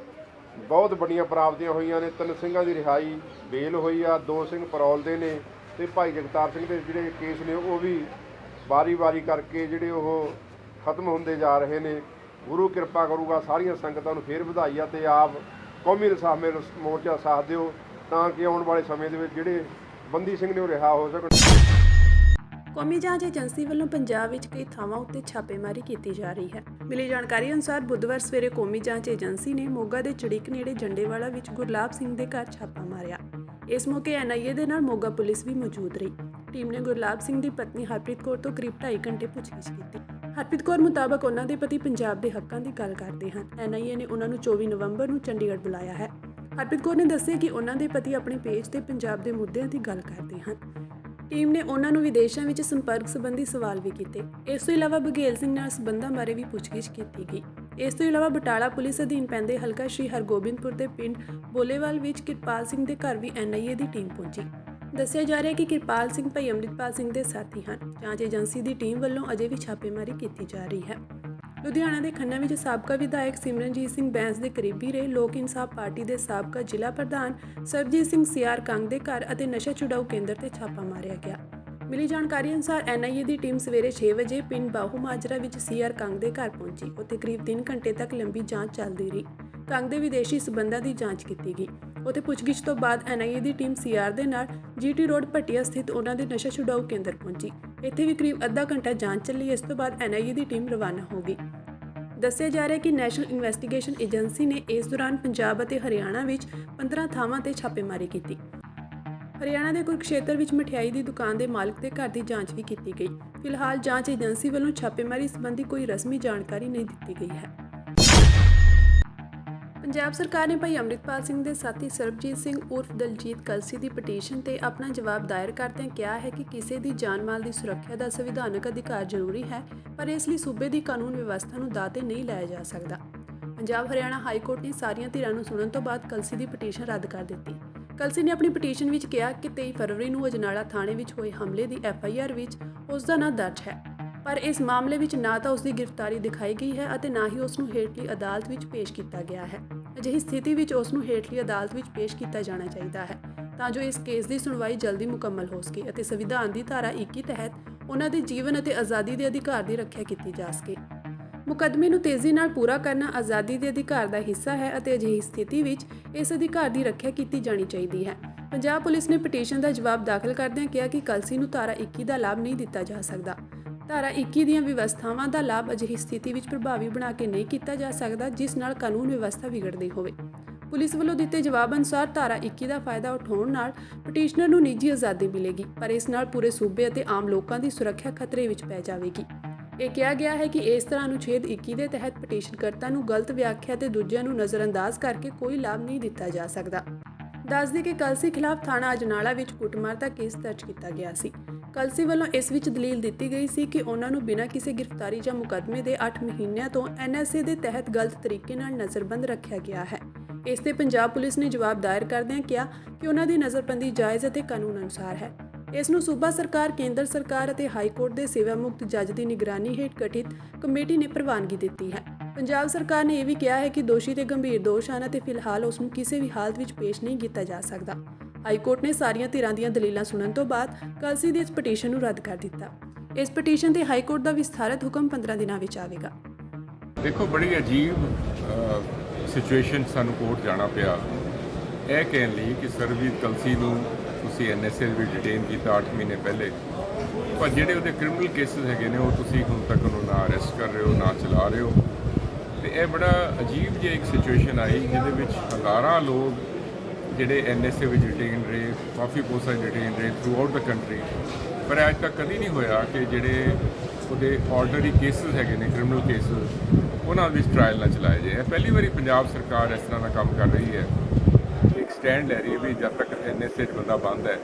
ਬਹੁਤ ਵੱਡੀਆਂ ਪ੍ਰਾਪਤੀਆਂ ਹੋਈਆਂ ਨੇ। 3 ਸਿੰਘਾਂ ਦੀ ਰਿਹਾਈ ਬੇਲ ਹੋਈ ਆ, 2 ਸਿੰਘ ਪਰੌਲ ਦੇ ਨੇ ਤੇ ਭਾਈ ਜਗਤਾਰ ਸਿੰਘ ਦੇ ਜਿਹੜੇ ਕੇਸ ਨੇ ਉਹ ਵੀ ਵਾਰੀ ਕਰਕੇ ਜਿਹੜੇ ਉਹ ਖਤਮ ਹੁੰਦੇ ਜਾ ਰਹੇ ਨੇ। ਗੁਰੂ ਕਿਰਪਾ ਕਰੂਗਾ ਸਾਰੀਆਂ ਸੰਗਤਾਂ ਨੂੰ ਫੇਰ ਵਧਾਈ ਆ ਤੇ ਆਪ ਕੌਮੀ ਇਨਸਾਫ ਮੋਰਚਾ ਸਾਥ ਦਿਓ ਤਾਂ ਕਿ ਆਉਣ ਵਾਲੇ ਸਮੇਂ ਦੇ ਵਿੱਚ ਜਿਹੜੇ ਬੰਦੀ ਸਿੰਘ ਨੇ ਉਹ ਰਿਹਾ ਹੋ ਸਕਣ। ਕੌਮੀ ਜਾਂਚ ਏਜੰਸੀ ਵੱਲੋਂ ਪੰਜਾਬ ਵਿੱਚ ਕਈ ਥਾਵਾਂ ਉੱਤੇ ਛਾਪੇਮਾਰੀ ਕੀਤੀ ਜਾ ਰਹੀ ਹੈ। ਮਿਲੀ ਜਾਣਕਾਰੀ ਅਨੁਸਾਰ ਬੁੱਧਵਾਰ ਸਵੇਰੇ ਕੌਮੀ ਜਾਂਚ ਏਜੰਸੀ ਨੇ ਮੋਗਾ ਦੇ ਚੜੀਕ ਨੇੜੇ ਜੰਡੇਵਾਲਾ ਵਿੱਚ ਗੁਰਲਾਬ ਸਿੰਘ ਦੇ ਘਰ ਛਾਪਾ ਮਾਰਿਆ। ਇਸ ਮੌਕੇ NIA ਦੇ ਨਾਲ ਮੋਗਾ ਪੁਲਿਸ ਵੀ ਮੌਜੂਦ ਰਹੀ। ਟੀਮ ਨੇ ਗੁਰਲਾਬ ਸਿੰਘ ਦੀ ਪਤਨੀ ਹਰਪ੍ਰੀਤ ਕੌਰ ਤੋਂ ਕਰੀਬ 2.5 ਘੰਟੇ ਪੁੱਛਗਿੱਛ ਕੀਤੀ। ਹਰਪ੍ਰੀਤ ਕੌਰ ਮੁਤਾਬਕ ਉਹਨਾਂ ਦੇ ਪਤੀ ਪੰਜਾਬ ਦੇ ਹੱਕਾਂ ਦੀ ਗੱਲ ਕਰਦੇ ਹਨ। NIA ਨੇ ਉਹਨਾਂ ਨੂੰ 24 ਨਵੰਬਰ ਨੂੰ ਚੰਡੀਗੜ੍ਹ ਬੁਲਾਇਆ ਹੈ। ਹਰਪ੍ਰੀਤ ਕੌਰ ਨੇ ਦੱਸਿਆ ਕਿ ਉਹਨਾਂ ਦੇ ਪਤੀ ਆਪਣੇ ਪੇਜ ਤੇ ਪੰਜਾਬ ਦੇ ਮੁੱਦਿਆਂ ਦੀ ਗੱਲ ਕਰਦੇ ਹਨ। ਟੀਮ ਨੇ ਉਹਨਾਂ ਨੂੰ ਵਿਦੇਸ਼ਾਂ ਵਿੱਚ ਸੰਪਰਕ ਸੰਬੰਧੀ ਸਵਾਲ ਵੀ ਕੀਤੇ। ਇਸ ਤੋਂ ਇਲਾਵਾ ਬਘੇਲ ਸਿੰਘ ਨਾਲ ਸੰਬੰਧਾਂ ਬਾਰੇ ਵੀ ਪੁੱਛਗਿੱਛ ਕੀਤੀ ਗਈ। ਇਸ ਤੋਂ ਇਲਾਵਾ ਬਟਾਲਾ ਪੁਲਿਸ ਅਧੀਨ ਪੈਂਦੇ ਹਲਕਾ ਸ਼੍ਰੀ ਹਰਗੋਬਿੰਦਪੁਰ ਦੇ ਪਿੰਡ ਬੋਲੇਵਾਲ ਵਿੱਚ ਕਿਰਪਾਲ ਸਿੰਘ ਦੇ ਘਰ ਵੀ NIA ਦੀ ਟੀਮ ਪਹੁੰਚੀ। ਦੱਸਿਆ ਜਾ ਰਿਹਾ ਕਿ ਕਿਰਪਾਲ ਸਿੰਘ ਭਾਈ ਅੰਮ੍ਰਿਤਪਾਲ ਸਿੰਘ ਦੇ ਸਾਥੀ ਹਨ। ਜਾਂਚ ਏਜੰਸੀ ਦੀ ਟੀਮ ਵੱਲੋਂ ਅਜੇ ਵੀ ਛਾਪੇਮਾਰੀ ਕੀਤੀ ਜਾ ਰਹੀ ਹੈ। ਲੁਧਿਆਣਾ ਦੇ ਖੰਨਾ ਵਿੱਚ ਸਾਬਕਾ ਵਿਧਾਇਕ ਸਿਮਰਨਜੀਤ ਸਿੰਘ ਬੈਂਸ ਦੇ ਕਰੀਬੀ ਰਹੇ ਲੋਕ ਇਨਸਾਫ ਪਾਰਟੀ ਦੇ ਸਾਬਕਾ ਜ਼ਿਲ੍ਹਾ ਪ੍ਰਧਾਨ ਸਰਬਜੀਤ ਸਿੰਘ CR ਕੰਗ ਦੇ ਘਰ ਅਤੇ ਨਸ਼ਾ ਛੁਡਾਊ ਕੇਂਦਰ ਤੇ ਛਾਪਾ ਮਾਰਿਆ ਗਿਆ। ਮਿਲੀ ਜਾਣਕਾਰੀ ਅਨੁਸਾਰ NIA ਦੀ ਟੀਮ ਸਵੇਰੇ 6 ਵਜੇ ਪਿੰਡ ਬਾਹੂ ਮਾਜਰਾ ਵਿੱਚ CR ਕੰਗ ਦੇ ਘਰ ਪਹੁੰਚੀ। ਉੱਥੇ ਕਰੀਬ 3 ਘੰਟੇ ਤੱਕ ਲੰਬੀ ਜਾਂਚ ਚੱਲਦੀ ਰਹੀ। ਕੰਗ ਦੇ ਵਿਦੇਸ਼ੀ ਸਬੰਧਾਂ ਦੀ ਜਾਂਚ ਕੀਤੀ ਗਈ। ਉੱਥੇ ਪੁੱਛਗਿੱਛ ਤੋਂ ਬਾਅਦ NIA ਦੀ ਟੀਮ CR ਦੇ ਨਾਲ GT ਰੋਡ ਪਟਿਆ ਸਥਿਤ ਉਹਨਾਂ ਦੇ ਨਸ਼ਾ ਛੁਡਾਊ ਕੇਂਦਰ ਪਹੁੰਚੀ। ਇੱਥੇ ਵੀ ਕਰੀਬ ਅੱਧਾ ਘੰਟਾ ਜਾਂਚ ਚੱਲੀ। ਇਸ ਤੋਂ ਬਾਅਦ NIA ਦੀ ਟੀਮ ਰਵਾਨਾ ਹੋ ਗਈ। ਦੱਸਿਆ ਜਾ ਰਿਹਾ ਕਿ ਨੈਸ਼ਨਲ ਇਨਵੈਸਟੀਗੇਸ਼ਨ ਏਜੰਸੀ ਨੇ ਇਸ ਦੌਰਾਨ ਪੰਜਾਬ ਅਤੇ ਹਰਿਆਣਾ ਵਿੱਚ 15 ਥਾਵਾਂ ਤੇ ਛਾਪੇਮਾਰੀ ਕੀਤੀ। ਹਰਿਆਣਾ ਦੇ ਕੁਰੂਕਸ਼ੇਤਰ ਵਿੱਚ ਮਠਿਆਈ ਦੀ ਦੁਕਾਨ ਦੇ ਮਾਲਕ ਦੇ ਘਰ ਦੀ ਜਾਂਚ ਵੀ ਕੀਤੀ ਗਈ। ਫਿਲਹਾਲ ਜਾਂਚ ਏਜੰਸੀ ਵੱਲੋਂ ਛਾਪੇਮਾਰੀ ਸੰਬੰਧੀ ਕੋਈ ਰਸਮੀ ਜਾਣਕਾਰੀ ਨਹੀਂ ਦਿੱਤੀ ਗਈ ਹੈ। ਪੰਜਾਬ ਸਰਕਾਰ ਨੇ ਭਾਈ ਅੰਮ੍ਰਿਤਪਾਲ ਸਿੰਘ ਦੇ ਸਾਥੀ ਸਰਬਜੀਤ ਸਿੰਘ ਉਰਫ ਦਲਜੀਤ ਕਲਸੀ ਦੀ ਪਟੀਸ਼ਨ ਤੇ ਆਪਣਾ ਜਵਾਬ ਦਾਇਰ ਕਰਦਿਆਂ ਕਿਹਾ ਹੈ ਕਿ ਕਿਸੇ ਦੀ ਜਾਨ ਮਾਲ ਦੀ ਸੁਰੱਖਿਆ ਦਾ ਸੰਵਿਧਾਨਕ ਅਧਿਕਾਰ ਜ਼ਰੂਰੀ ਹੈ, ਪਰ ਇਸ ਲਈ ਸੂਬੇ ਦੀ ਕਾਨੂੰਨ ਵਿਵਸਥਾ ਨੂੰ ਦਾਅ ਤੇ ਨਹੀਂ ਲਾਇਆ ਜਾ ਸਕਦਾ। ਪੰਜਾਬ ਹਰਿਆਣਾ ਹਾਈ ਕੋਰਟ ਨੇ ਸਾਰੀਆਂ ਧਿਰਾਂ ਨੂੰ ਸੁਣਨ ਤੋਂ ਬਾਅਦ ਕਲਸੀ ਦੀ ਪਟੀਸ਼ਨ ਰੱਦ ਕਰ ਦਿੱਤੀ। ਕਲਸੀ ਨੇ ਆਪਣੀ ਪਟੀਸ਼ਨ ਵਿੱਚ ਕਿਹਾ ਕਿ 23 ਫਰਵਰੀ ਨੂੰ ਅਜਨਾਲਾ ਥਾਣੇ ਵਿੱਚ ਹੋਏ ਹਮਲੇ ਦੀ FIR ਵਿੱਚ ਉਸ ਦਾ ਨਾਂ ਦਰਜ ਹੈ, ਪਰ ਇਸ ਮਾਮਲੇ ਵਿੱਚ ਨਾ ਤਾਂ ਉਸ ਦੀ ਗ੍ਰਿਫਤਾਰੀ ਦਿਖਾਈ ਗਈ ਹੈ ਅਤੇ ਨਾ ਹੀ ਉਸ ਨੂੰ ਹੇਠਲੀ ਅਦਾਲਤ ਵਿੱਚ ਪੇਸ਼ ਕੀਤਾ ਗਿਆ ਹੈ। ਅਜਿਹੀ ਸਥਿਤੀ ਵਿੱਚ ਉਸ ਨੂੰ ਹੇਠਲੀ ਅਦਾਲਤ ਵਿੱਚ ਪੇਸ਼ ਕੀਤਾ ਜਾਣਾ ਚਾਹੀਦਾ ਹੈ। ਤਾਂ ਜੋ ਇਸ ਕੇਸ ਦੀ ਸੁਣਵਾਈ ਜਲਦੀ ਮੁਕੰਮਲ ਹੋ ਸਕੇ ਅਤੇ ਸੰਵਿਧਾਨ ਦੀ ਧਾਰਾ 21 ਤਹਿਤ ਉਹਨਾਂ ਦੇ ਜੀਵਨ ਅਤੇ ਆਜ਼ਾਦੀ ਦੇ ਅਧਿਕਾਰ ਦੀ ਰੱਖਿਆ ਕੀਤੀ ਜਾ ਸਕੇ। ਮੁਕੱਦਮੇ ਨੂੰ ਤੇਜ਼ੀ ਨਾਲ ਪੂਰਾ ਕਰਨਾ ਆਜ਼ਾਦੀ ਦੇ ਅਧਿਕਾਰ ਦਾ ਹਿੱਸਾ ਹੈ ਅਤੇ ਅਜਿਹੀ ਸਥਿਤੀ ਵਿੱਚ ਇਸ ਅਧਿਕਾਰ ਦੀ ਰੱਖਿਆ ਕੀਤੀ ਜਾਣੀ ਚਾਹੀਦੀ ਹੈ। ਪੰਜਾਬ ਪੁਲਿਸ ਨੇ ਪਟੀਸ਼ਨ ਦਾ ਜਵਾਬ ਦਾਖਲ ਕਰਦਿਆਂ ਕਿਹਾ ਕਿ ਕਲਸੀ ਨੂੰ ਧਾਰਾ 21 ਦਾ ਲਾਭ ਨਹੀਂ ਦਿੱਤਾ ਜਾ ਸਕਦਾ। ਧਾਰਾ 21 ਦੀਆਂ ਵਿਵਸਥਾਵਾਂ ਦਾ ਲਾਭ ਅਜਿਹੀ ਸਥਿਤੀ ਵਿੱਚ ਪ੍ਰਭਾਵੀ ਬਣਾ ਕੇ ਨਹੀਂ ਕੀਤਾ ਜਾ ਸਕਦਾ ਜਿਸ ਨਾਲ ਕਾਨੂੰਨ ਵਿਵਸਥਾ ਵਿਗੜਦੀ ਹੋਵੇ। ਪੁਲਿਸ ਵੱਲੋਂ ਦਿੱਤੇ ਜਵਾਬ ਅਨੁਸਾਰ ਧਾਰਾ 21 ਦਾ ਫਾਇਦਾ ਉਠਾਉਣ ਨਾਲ ਪਟੀਸ਼ਨਰ ਨੂੰ ਨਿੱਜੀ ਆਜ਼ਾਦੀ ਮਿਲੇਗੀ, ਪਰ ਇਸ ਨਾਲ ਪੂਰੇ ਸੂਬੇ ਅਤੇ ਆਮ ਲੋਕਾਂ ਦੀ ਸੁਰੱਖਿਆ ਖਤਰੇ ਵਿੱਚ ਪੈ ਜਾਵੇਗੀ। ਇਹ ਕਿਹਾ ਗਿਆ ਹੈ ਕਿ ਇਸ ਤਰ੍ਹਾਂ ਅਨੁਛੇਦ 21 ਦੇ ਤਹਿਤ ਪਟੀਸ਼ਨਕਰਤਾ ਨੂੰ ਗਲਤ ਵਿਆਖਿਆ ਤੇ ਦੂਜਿਆਂ ਨੂੰ ਨਜ਼ਰਅੰਦਾਜ਼ ਕਰਕੇ ਕੋਈ ਲਾਭ ਨਹੀਂ ਦਿੱਤਾ ਜਾ ਸਕਦਾ। ਦੱਸਦੇ ਕਿ ਕਲਸੀ ਖਿਲਾਫ ਥਾਣਾ ਅਜਨਾਲਾ ਵਿੱਚ ਕੁੱਟਮਾਰ ਦਾ ਕੇਸ ਦਰਜ ਕੀਤਾ ਗਿਆ ਸੀ। ਕਲਸੀ ਵੱਲੋਂ ਇਸ ਵਿੱਚ ਦਲੀਲ ਦਿੱਤੀ ਗਈ ਸੀ ਕਿ ਉਹਨਾਂ ਨੂੰ ਬਿਨਾਂ ਕਿਸੇ ਗ੍ਰਿਫਤਾਰੀ ਜਾਂ ਮੁਕੱਦਮੇ ਦੇ 8 ਮਹੀਨਿਆਂ ਤੋਂ NSA ਦੇ ਤਹਿਤ ਗਲਤ ਤਰੀਕੇ ਨਾਲ ਨਜ਼ਰਬੰਦ ਰੱਖਿਆ ਗਿਆ ਹੈ। ਇਸ ਤੇ ਪੰਜਾਬ ਪੁਲਿਸ ਨੇ ਜਵਾਬ ਦਾਇਰ ਕਰਦਿਆਂ ਕਿਹਾ ਕਿ ਉਹਨਾਂ ਦੀ ਨਜ਼ਰਬੰਦੀ ਜਾਇਜ਼ ਅਤੇ ਕਾਨੂੰਨ ਅਨੁਸਾਰ ਹੈ। ਇਸ ਨੂੰ ਸੂਬਾ ਸਰਕਾਰ, ਕੇਂਦਰ ਸਰਕਾਰ ਅਤੇ ਹਾਈ ਕੋਰਟ ਦੇ ਸੇਵਾ ਮੁਕਤ ਜੱਜ ਦੀ ਨਿਗਰਾਨੀ ਹੇਠ ਗਠਿਤ ਕਮੇਟੀ ਨੇ ਪ੍ਰਵਾਨਗੀ ਦਿੱਤੀ ਹੈ। ਪੰਜਾਬ ਸਰਕਾਰ ਨੇ ਇਹ ਵੀ ਕਿਹਾ ਹੈ ਕਿ ਦੋਸ਼ੀ ਤੇ ਗੰਭੀਰ ਦੋਸ਼ ਹਨ ਅਤੇ ਫਿਲਹਾਲ ਉਸ ਨੂੰ ਕਿਸੇ ਵੀ ਹਾਲਤ ਵਿੱਚ ਪੇਸ਼ ਨਹੀਂ ਕੀਤਾ ਜਾ ਸਕਦਾ। ਹਾਈ ਕੋਰਟ ਨੇ ਸਾਰੀਆਂ ਧਿਰਾਂ ਦੀਆਂ ਦਲੀਲਾਂ ਸੁਣਨ ਤੋਂ ਬਾਅਦ ਕਲਸੀ ਦੀ ਇਸ ਪਟੀਸ਼ਨ ਨੂੰ ਰੱਦ ਕਰ ਦਿੱਤਾ। ਇਸ ਪਟੀਸ਼ਨ ਤੇ ਹਾਈ ਕੋਰਟ ਦਾ ਵਿਸਥਾਰਤ ਹੁਕਮ 15 ਦਿਨਾਂ ਵਿੱਚ ਆਵੇਗਾ। ਦੇਖੋ, ਬੜੀ ਅਜੀਬ ਸਿਚੁਏਸ਼ਨ ਸਾਨੂੰ ਕੋਰਟ ਜਾਣਾ ਪਿਆ ਇਹ ਕਹਿਣ ਲਈ ਕਿ ਸਰਬਜੀਤ ਕਲਸੀ ਨੂੰ ਤੁਸੀਂ NSA ਵਿੱਚ ਡਿਟੇਨ ਕੀਤਾ 8 ਮਹੀਨੇ ਪਹਿਲੇ, ਪਰ ਜਿਹੜੇ ਉਹਦੇ ਕ੍ਰਿਮੀਨਲ ਕੇਸਿਸ ਹੈਗੇ ਨੇ ਉਹ ਤੁਸੀਂ ਹੁਣ ਤੱਕ ਉਹਨੂੰ ਨਾ ਅਰੈਸਟ ਕਰ ਰਹੇ ਹੋ, ਨਾ ਚਲਾ ਰਹੇ ਹੋ। ਤੇ ਇਹ ਬੜਾ ਅਜੀਬ ਜਿਹੀ ਇੱਕ ਸਿਚੁਏਸ਼ਨ ਆਈ ਜਿਹਦੇ ਵਿੱਚ ਹਜ਼ਾਰਾਂ ਲੋਕ ਜਿਹੜੇ NSA ਵਿੱਚ ਡਿਟੇਨ ਰਹੇ, ਕਾਫੀ ਪੋਸਟਾਂ ਡਿਟੇਨ ਰਹੇ ਥਰੂ ਆਊਟ ਦਾ ਕੰਟਰੀ, ਪਰ ਅੱਜ ਤੱਕ ਕਦੀ ਨਹੀਂ ਹੋਇਆ ਕਿ ਜਿਹੜੇ ਉਹਦੇ ਆਰਡੀਨਰੀ ਕੇਸਿਸ ਹੈਗੇ ਨੇ, ਕ੍ਰਿਮੀਨਲ ਕੇਸਿਸ, ਉਹਨਾਂ ਵਿੱਚ ਟਰਾਇਲ ਨਾ ਚਲਾਏ ਜਾਏ। ਇਹ ਪਹਿਲੀ ਵਾਰੀ ਪੰਜਾਬ ਸਰਕਾਰ ਇਸ ਤਰ੍ਹਾਂ ਦਾ ਕੰਮ ਕਰ ਰਹੀ ਹੈ। ਇੱਕ ਸਟੈਂਡ ਲੈ ਰਹੀ ਹੈ ਵੀ ਜਦ ਤੱਕ NSA 'ਚ ਬੰਦਾ ਬੰਦ ਹੈ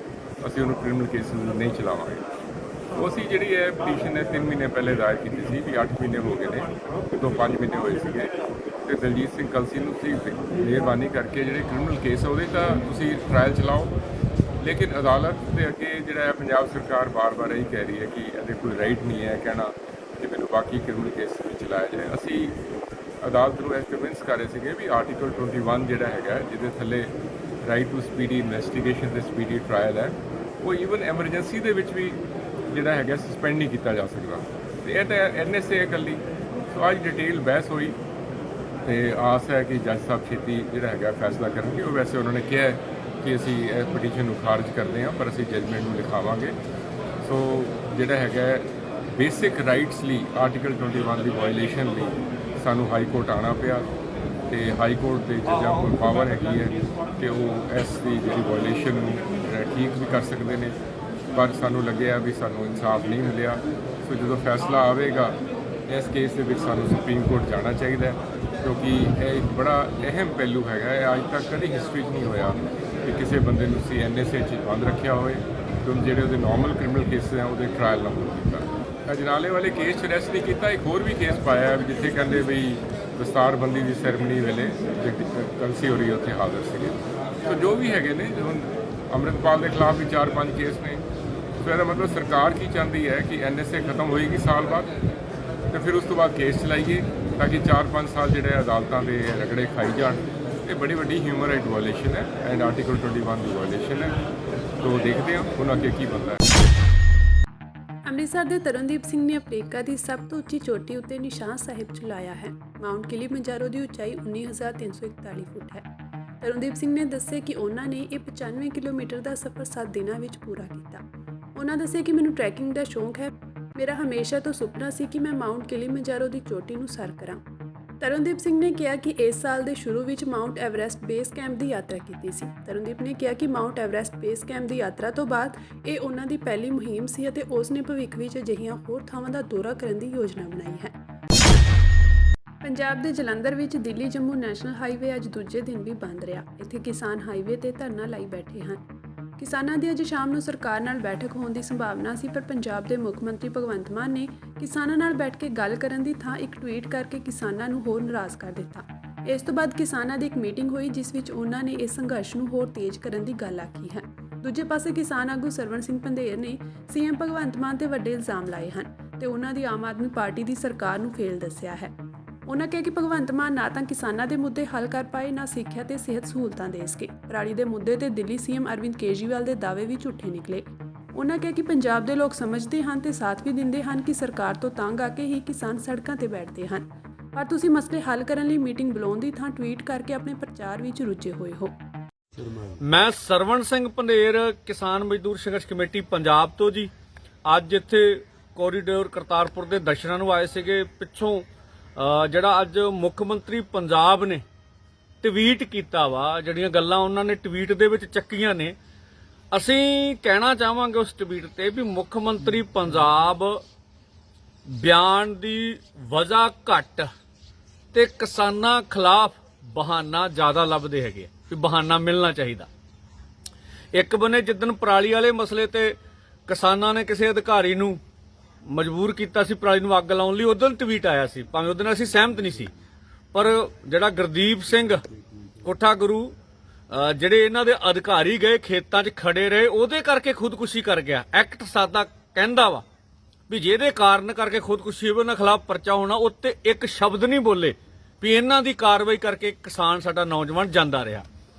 ਅਸੀਂ ਉਹਨੂੰ ਕ੍ਰਿਮੀਨਲ ਕੇਸਿਸ ਨਹੀਂ ਚਲਾਵਾਂਗੇ। ਉਹ ਅਸੀਂ ਜਿਹੜੀ ਹੈ ਪਟੀਸ਼ਨ ਹੈ 3 ਮਹੀਨੇ ਪਹਿਲੇ ਦਾਇਰ ਕੀਤੀ ਸੀ ਵੀ 8 ਮਹੀਨੇ ਹੋ ਗਏ ਨੇ, ਜਦੋਂ 5 ਮਹੀਨੇ ਹੋਏ ਸੀਗੇ। ਤੇ ਦਲਜੀਤ ਸਿੰਘ ਕਲਸੀ ਨੂੰ ਤੁਸੀਂ ਮਿਹਰਬਾਨੀ ਕਰਕੇ ਜਿਹੜੇ ਕ੍ਰਿਮੀਨਲ ਕੇਸ ਉਹਦੇ ਤਾਂ ਤੁਸੀਂ ਟਰਾਇਲ ਚਲਾਓ, ਲੇਕਿਨ ਅਦਾਲਤ ਦੇ ਅੱਗੇ ਜਿਹੜਾ ਹੈ ਪੰਜਾਬ ਸਰਕਾਰ ਬਾਰ-ਬਾਰ ਇਹੀ ਕਹਿ ਰਹੀ ਹੈ ਕਿ ਇਹਦੇ ਕੋਈ ਰਾਈਟ ਨਹੀਂ ਹੈ ਕਹਿਣਾ ਕਿ ਮੈਨੂੰ ਬਾਕੀ ਕ੍ਰਿਮੀਨਲ ਕੇਸ ਵੀ ਚਲਾਇਆ ਜਾਏ। ਅਸੀਂ ਅਦਾਲਤ ਨੂੰ ਇਹ ਕਨਵਿੰਸ ਕਰ ਰਹੇ ਸੀਗੇ ਵੀ ਆਰਟੀਕਲ 21 ਜਿਹੜਾ ਹੈਗਾ ਜਿਹਦੇ ਥੱਲੇ ਰਾਈਟ ਟੂ ਸਪੀਡੀ ਇਨਵੈਸਟੀਗੇਸ਼ਨ ਤੇ ਸਪੀਡੀ ਟਰਾਇਲ ਹੈ, ਉਹ ਈਵਨ ਐਮਰਜੈਂਸੀ ਦੇ ਵਿੱਚ ਵੀ ਜਿਹੜਾ ਹੈਗਾ ਸਸਪੈਂਡ ਨਹੀਂ ਕੀਤਾ ਜਾ ਸਕਦਾ। ਤੇ ਇਹ ਤਾਂ NSA ਇਕੱਲੀ। ਸੋ ਅੱਜ ਡਿਟੇਲ ਬਹਿਸ ਹੋਈ ਤੇ ਆਸ ਹੈ ਕਿ ਜੱਜ ਸਾਹਿਬ ਛੇਤੀ ਜਿਹੜਾ ਹੈਗਾ ਫੈਸਲਾ ਕਰਨਗੇ। ਉਹ ਵੈਸੇ ਉਹਨਾਂ ਨੇ ਕਿਹਾ ਕਿ ਅਸੀਂ ਇਹ ਪਟੀਸ਼ਨ ਨੂੰ ਖਾਰਜ ਕਰਦੇ ਹਾਂ, ਪਰ ਅਸੀਂ ਜਜਮੈਂਟ ਨੂੰ ਲਿਖਾਵਾਂਗੇ। ਸੋ ਜਿਹੜਾ ਹੈਗਾ ਬੇਸਿਕ ਰਾਈਟਸ ਲਈ ਆਰਟੀਕਲ 21 ਦੀ ਵਾਇਲੇਸ਼ਨ ਲਈ ਸਾਨੂੰ ਹਾਈ ਕੋਰਟ ਆਉਣਾ ਪਿਆ ਤੇ ਹਾਈ ਕੋਰਟ ਦੇ ਜੱਜਾਂ ਕੋਲ ਪਾਵਰ ਹੈਗੀ ਹੈ ਕਿ ਉਹ ਇਸ ਦੀ ਜਿਹੜੀ ਵਾਇਲੇਸ਼ਨ ਨੂੰ ਠੀਕ ਵੀ ਕਰ ਸਕਦੇ ਨੇ, ਪਰ ਸਾਨੂੰ ਲੱਗਿਆ ਵੀ ਸਾਨੂੰ ਇਨਸਾਫ ਨਹੀਂ ਮਿਲਿਆ। ਸੋ ਜਦੋਂ ਫੈਸਲਾ ਆਵੇਗਾ ਇਸ ਕੇਸ ਦੇ ਵਿੱਚ ਸਾਨੂੰ ਸੁਪਰੀਮ ਕੋਰਟ ਜਾਣਾ ਚਾਹੀਦਾ, ਕਿਉਂਕਿ ਇਹ ਇੱਕ ਬੜਾ ਅਹਿਮ ਪਹਿਲੂ ਹੈਗਾ। ਇਹ ਅੱਜ ਤੱਕ ਕਦੀ ਹਿਸਟਰੀ 'ਚ ਨਹੀਂ ਹੋਇਆ ਕਿ ਕਿਸੇ ਬੰਦੇ ਨੂੰ ਅਸੀਂ NSA 'ਚ ਬੰਦ ਰੱਖਿਆ ਹੋਵੇ ਤੇ ਜਿਹੜੇ ਉਹਦੇ ਨਾਰਮਲ ਕ੍ਰਿਮੀਨਲ ਕੇਸਿਸ ਆ ਉਹਦੇ ਟਰਾਇਲ ਨਾ ਹੋਣ ਕੀਤਾ। ਅਜਨਾਲੇ ਵਾਲੇ ਕੇਸ 'ਚ ਅਰੈਸਟ ਨਹੀਂ ਕੀਤਾ। ਇੱਕ ਹੋਰ ਵੀ ਕੇਸ ਪਾਇਆ ਵੀ ਜਿੱਥੇ ਕਹਿੰਦੇ ਵੀ ਦਸਤਾਰਬੰਦੀ ਦੀ ਸੈਰਮਨੀ ਵੇਲੇ ਕਲਸੀ ਹੋ ਰਹੀ ਉੱਥੇ ਹਾਜ਼ਰ ਸੀਗੇ। ਸੋ ਜੋ ਵੀ ਹੈਗੇ ਨੇ, ਹੁਣ ਅੰਮ੍ਰਿਤਪਾਲ ਦੇ ਖਿਲਾਫ ਵੀ 4-5 ਕੇਸ ਨੇ। ਸੋ ਇਹਦਾ ਮਤਲਬ ਸਰਕਾਰ ਕੀ ਚਾਹੁੰਦੀ ਹੈ ਕਿ NSA ਖਤਮ ਹੋਏਗੀ ਸਾਲ ਬਾਅਦ ਤੇ ਫਿਰ ਉਸ ਤੋਂ ਬਾਅਦ ਕੇਸ ਚਲਾਈਏ ਤਾਂ ਕਿ 4-5 ਸਾਲ ਜਿਹੜੇ ਅਦਾਲਤਾਂ ਦੇ ਰਗੜੇ ਖਾਈ ਜਾਣ। ਇਹ ਬੜੀ ਵੱਡੀ ਹਿਊਮਨ ਰਾਈਟ ਵਾਇਲੇਸ਼ਨ ਹੈ ਐਂਡ ਆਰਟੀਕਲ 21 ਦੀ ਵਾਇਲੇਸ਼ਨ ਹੈ। ਸੋ ਦੇਖਦੇ ਹਾਂ ਹੁਣ ਅੱਗੇ ਕੀ ਬਣਦਾ ਹੈ। ਅੰਮ੍ਰਿਤਸਰ ਦੇ ਤਰਨਦੀਪ ਸਿੰਘ ਨੇ ਅਫਰੀਕਾ ਦੀ ਸਭ ਤੋਂ ਉੱਚੀ ਚੋਟੀ ਉੱਤੇ ਨਿਸ਼ਾਨ ਸਾਹਿਬ ਝੁਲਾਇਆ ਹੈ। ਮਾਊਂਟ ਕਿਲੀਮੰਜਾਰੋ ਦੀ ਉਚਾਈ 19,341 ਫੁੱਟ ਹੈ। ਤਰਨਦੀਪ ਸਿੰਘ ਨੇ ਦੱਸਿਆ ਕਿ ਉਹਨਾਂ ਨੇ ਇਹ 95 ਕਿਲੋਮੀਟਰ ਦਾ ਸਫ਼ਰ 7 ਦਿਨਾਂ ਵਿੱਚ ਪੂਰਾ ਕੀਤਾ। ਉਹਨਾਂ ਦੱਸਿਆ ਕਿ ਮੈਨੂੰ ਟਰੈਕਿੰਗ ਦਾ ਸ਼ੌਂਕ ਹੈ। ਮੇਰਾ ਹਮੇਸ਼ਾ ਤੋਂ ਸੁਪਨਾ ਸੀ ਕਿ ਮੈਂ ਮਾਊਂਟ ਕਿਲੀਮੰਜਾਰੋ ਦੀ ਚੋਟੀ ਨੂੰ ਸਰ ਕਰਾਂ। ਤਰਨਦੀਪ ਸਿੰਘ ਨੇ ਕਿਹਾ ਕਿ ਇਸ ਸਾਲ ਦੇ ਸ਼ੁਰੂ ਵਿੱਚ ਮਾਊਂਟ ਐਵਰੈਸਟ ਬੇਸ ਕੈਂਪ ਦੀ ਯਾਤਰਾ ਕੀਤੀ ਸੀ। ਤਰਨਦੀਪ ਨੇ ਕਿਹਾ ਕਿ ਮਾਊਂਟ ਐਵਰੈਸਟ ਬੇਸ ਕੈਂਪ ਦੀ ਯਾਤਰਾ ਤੋਂ ਬਾਅਦ ਇਹ ਉਹਨਾਂ ਦੀ ਪਹਿਲੀ ਮੁਹਿੰਮ ਸੀ ਅਤੇ ਉਸ ਨੇ ਭਵਿੱਖ ਵਿੱਚ ਅਜਿਹੀਆਂ ਹੋਰ ਥਾਵਾਂ ਦਾ ਦੌਰਾ ਕਰਨ ਦੀ ਯੋਜਨਾ ਬਣਾਈ ਹੈ। ਪੰਜਾਬ ਦੇ ਜਲੰਧਰ ਵਿੱਚ ਦਿੱਲੀ ਜੰਮੂ ਨੈਸ਼ਨਲ ਹਾਈਵੇ ਅੱਜ ਦੂਜੇ ਦਿਨ ਵੀ ਬੰਦ ਰਿਹਾ। ਇੱਥੇ ਕਿਸਾਨ ਹਾਈਵੇ ਤੇ ਧਰਨਾ ਲਾਈ ਬੈਠੇ ਹਨ। ਕਿਸਾਨਾਂ ਦੀ ਅੱਜ ਸ਼ਾਮ ਨੂੰ ਸਰਕਾਰ ਨਾਲ ਬੈਠਕ ਹੋਣ ਦੀ ਸੰਭਾਵਨਾ ਸੀ, ਪਰ ਪੰਜਾਬ ਦੇ ਮੁੱਖ ਮੰਤਰੀ ਭਗਵੰਤ ਮਾਨ ਨੇ ਕਿਸਾਨਾਂ ਨਾਲ ਬੈਠ ਕੇ ਗੱਲ ਕਰਨ ਦੀ ਥਾਂ ਇੱਕ ਟਵੀਟ ਕਰਕੇ ਕਿਸਾਨਾਂ ਨੂੰ ਹੋਰ ਨਾਰਾਜ਼ ਕਰ ਦਿੱਤਾ। ਇਸ ਤੋਂ ਬਾਅਦ ਕਿਸਾਨਾਂ ਦੀ ਇੱਕ ਮੀਟਿੰਗ ਹੋਈ ਜਿਸ ਵਿੱਚ ਉਹਨਾਂ ਨੇ ਇਸ ਸੰਘਰਸ਼ ਨੂੰ ਹੋਰ ਤੇਜ਼ ਕਰਨ ਦੀ ਗੱਲ ਆਖੀ ਹੈ। ਦੂਜੇ ਪਾਸੇ ਕਿਸਾਨ ਆਗੂ ਸਰਵਣ ਸਿੰਘ ਪੰਧੇਰ ਨੇ CM ਭਗਵੰਤ ਮਾਨ ਤੇ ਵੱਡੇ ਇਲਜ਼ਾਮ ਲਾਏ ਹਨ ਤੇ ਉਹਨਾਂ ਦੀ ਆਮ ਆਦਮੀ ਪਾਰਟੀ ਦੀ ਸਰਕਾਰ ਨੂੰ ਫੇਲ ਦੱਸਿਆ ਹੈ। ਉਹਨਾਂ ਕਿਹਾ ਕਿ ਭਗਵੰਤ ਮਾਨ ਨਾ ਤਾਂ ਕਿਸਾਨਾਂ ਦੇ ਮੁੱਦੇ ਹੱਲ ਕਰ ਪਾਏ, ਨਾ ਸਿੱਖਿਆ ਤੇ ਸਿਹਤ ਸਹੂਲਤਾਂ ਦੇ ਸਕੇ। ਪਰਾਲੀ ਦੇ ਮੁੱਦੇ ਤੇ ਦਿੱਲੀ ਸੀਐਮ ਅਰਵਿੰਦ ਕੇਜਰੀਵਾਲ ਦੇ ਦਾਅਵੇ ਵੀ ਝੂਠੇ ਨਿਕਲੇ। ਉਹਨਾਂ ਕਿਹਾ ਕਿ ਪੰਜਾਬ ਦੇ ਲੋਕ ਸਮਝਦੇ ਹਨ ਤੇ ਸਾਥ ਵੀ ਦਿੰਦੇ ਹਨ ਕਿ ਸਰਕਾਰ ਤੋਂ ਤੰਗ ਆ ਕੇ ਹੀ ਕਿਸਾਨ ਸੜਕਾਂ ਤੇ ਬੈਠਦੇ ਹਨ, ਪਰ ਤੁਸੀਂ ਮਸਲੇ ਹੱਲ ਕਰਨ ਲਈ ਮੀਟਿੰਗ ਬੁਲਾਉਣ ਦੀ ਥਾਂ ਟਵੀਟ ਕਰਕੇ ਆਪਣੇ ਪ੍ਰਚਾਰ ਵਿੱਚ ਰੁੱਝੇ ਹੋਏ ਹੋ। ਮੈਂ ਸਰਵਣ ਸਿੰਘ ਪੰਧੇਰ, ਕਿਸਾਨ ਮਜ਼ਦੂਰ ਸੰਘਰਸ਼ ਕਮੇਟੀ ਪੰਜਾਬ ਤੋਂ ਜੀ। ਅੱਜ ਇੱਥੇ ਕੋਰੀਡੋਰ ਕਰਤਾਰਪੁਰ ਦੇ ਦਰਸ਼ਨਾਂ ਨੂੰ ਆਏ ਸੀਗੇ। ਪਿੱਛੋਂ ਜਿਹੜਾ ਅੱਜ ਮੁੱਖ ਮੰਤਰੀ ਪੰਜਾਬ ਨੇ ਟਵੀਟ ਕੀਤਾ ਵਾ, ਜਿਹੜੀਆਂ ਗੱਲਾਂ ਉਹਨਾਂ ਨੇ ਟਵੀਟ ਦੇ ਵਿੱਚ ਚੱਕੀਆਂ ਨੇ, ਅਸੀਂ ਕਹਿਣਾ ਚਾਹਾਂਗੇ ਉਸ ਟਵੀਟ ਤੇ ਵੀ ਮੁੱਖ ਮੰਤਰੀ ਪੰਜਾਬ ਬਿਆਨ ਦੀ ਵਜ੍ਹਾ ਘੱਟ ਤੇ ਕਿਸਾਨਾਂ ਖਿਲਾਫ ਬਹਾਨਾ ਜ਼ਿਆਦਾ ਲੱਭਦੇ ਹੈਗੇ ਵੀ ਬਹਾਨਾ ਮਿਲਣਾ ਚਾਹੀਦਾ। ਇੱਕ ਬੰਨੇ ਜਿੱਦਣ ਪਰਾਲੀ ਵਾਲੇ ਮਸਲੇ ਤੇ ਕਿਸਾਨਾਂ ਨੇ ਕਿਸੇ ਅਧਿਕਾਰੀ ਨੂੰ ਮਜਬੂਰ ਕੀਤਾ ਸੀ ਪਰਾਲੀ ਨੂੰ ਅੱਗ ਲਾਉਣ ਲਈ, ਉਦੋਂ ਟਵੀਟ ਆਇਆ ਸੀ, ਭਾਵੇਂ ਉਦੋਂ ਅਸੀਂ ਸਹਿਮਤ ਨਹੀਂ ਸੀ, ਪਰ ਜਿਹੜਾ ਗੁਰਦੀਪ ਸਿੰਘ ਕੋਠਾ ਗੁਰੂ ਜਿਹੜੇ ਇਹਨਾਂ ਦੇ ਅਧਿਕਾਰੀ ਗਏ ਖੇਤਾਂ 'ਚ ਖੜੇ ਰਹੇ, ਉਹਦੇ ਕਰਕੇ ਖੁਦਕੁਸ਼ੀ ਕਰ ਗਿਆ। ਐਕਟ ਸਾਦਾ ਕਹਿੰਦਾ ਵਾ ਵੀ ਜਿਹਦੇ ਕਾਰਨ ਕਰਕੇ ਖੁਦਕੁਸ਼ੀ ਹੋਵੇ ਉਹਨਾਂ ਖਿਲਾਫ ਪਰਚਾ ਹੋਣਾ। ਉੱਤੇ ਇੱਕ ਸ਼ਬਦ ਨਹੀਂ ਬੋਲੇ ਵੀ ਇਹਨਾਂ ਦੀ ਕਾਰਵਾਈ ਕਰਕੇ ਕਿਸਾਨ ਸਾਡਾ ਨੌਜਵਾਨ ਜਾਂਦਾ ਰਿਹਾ।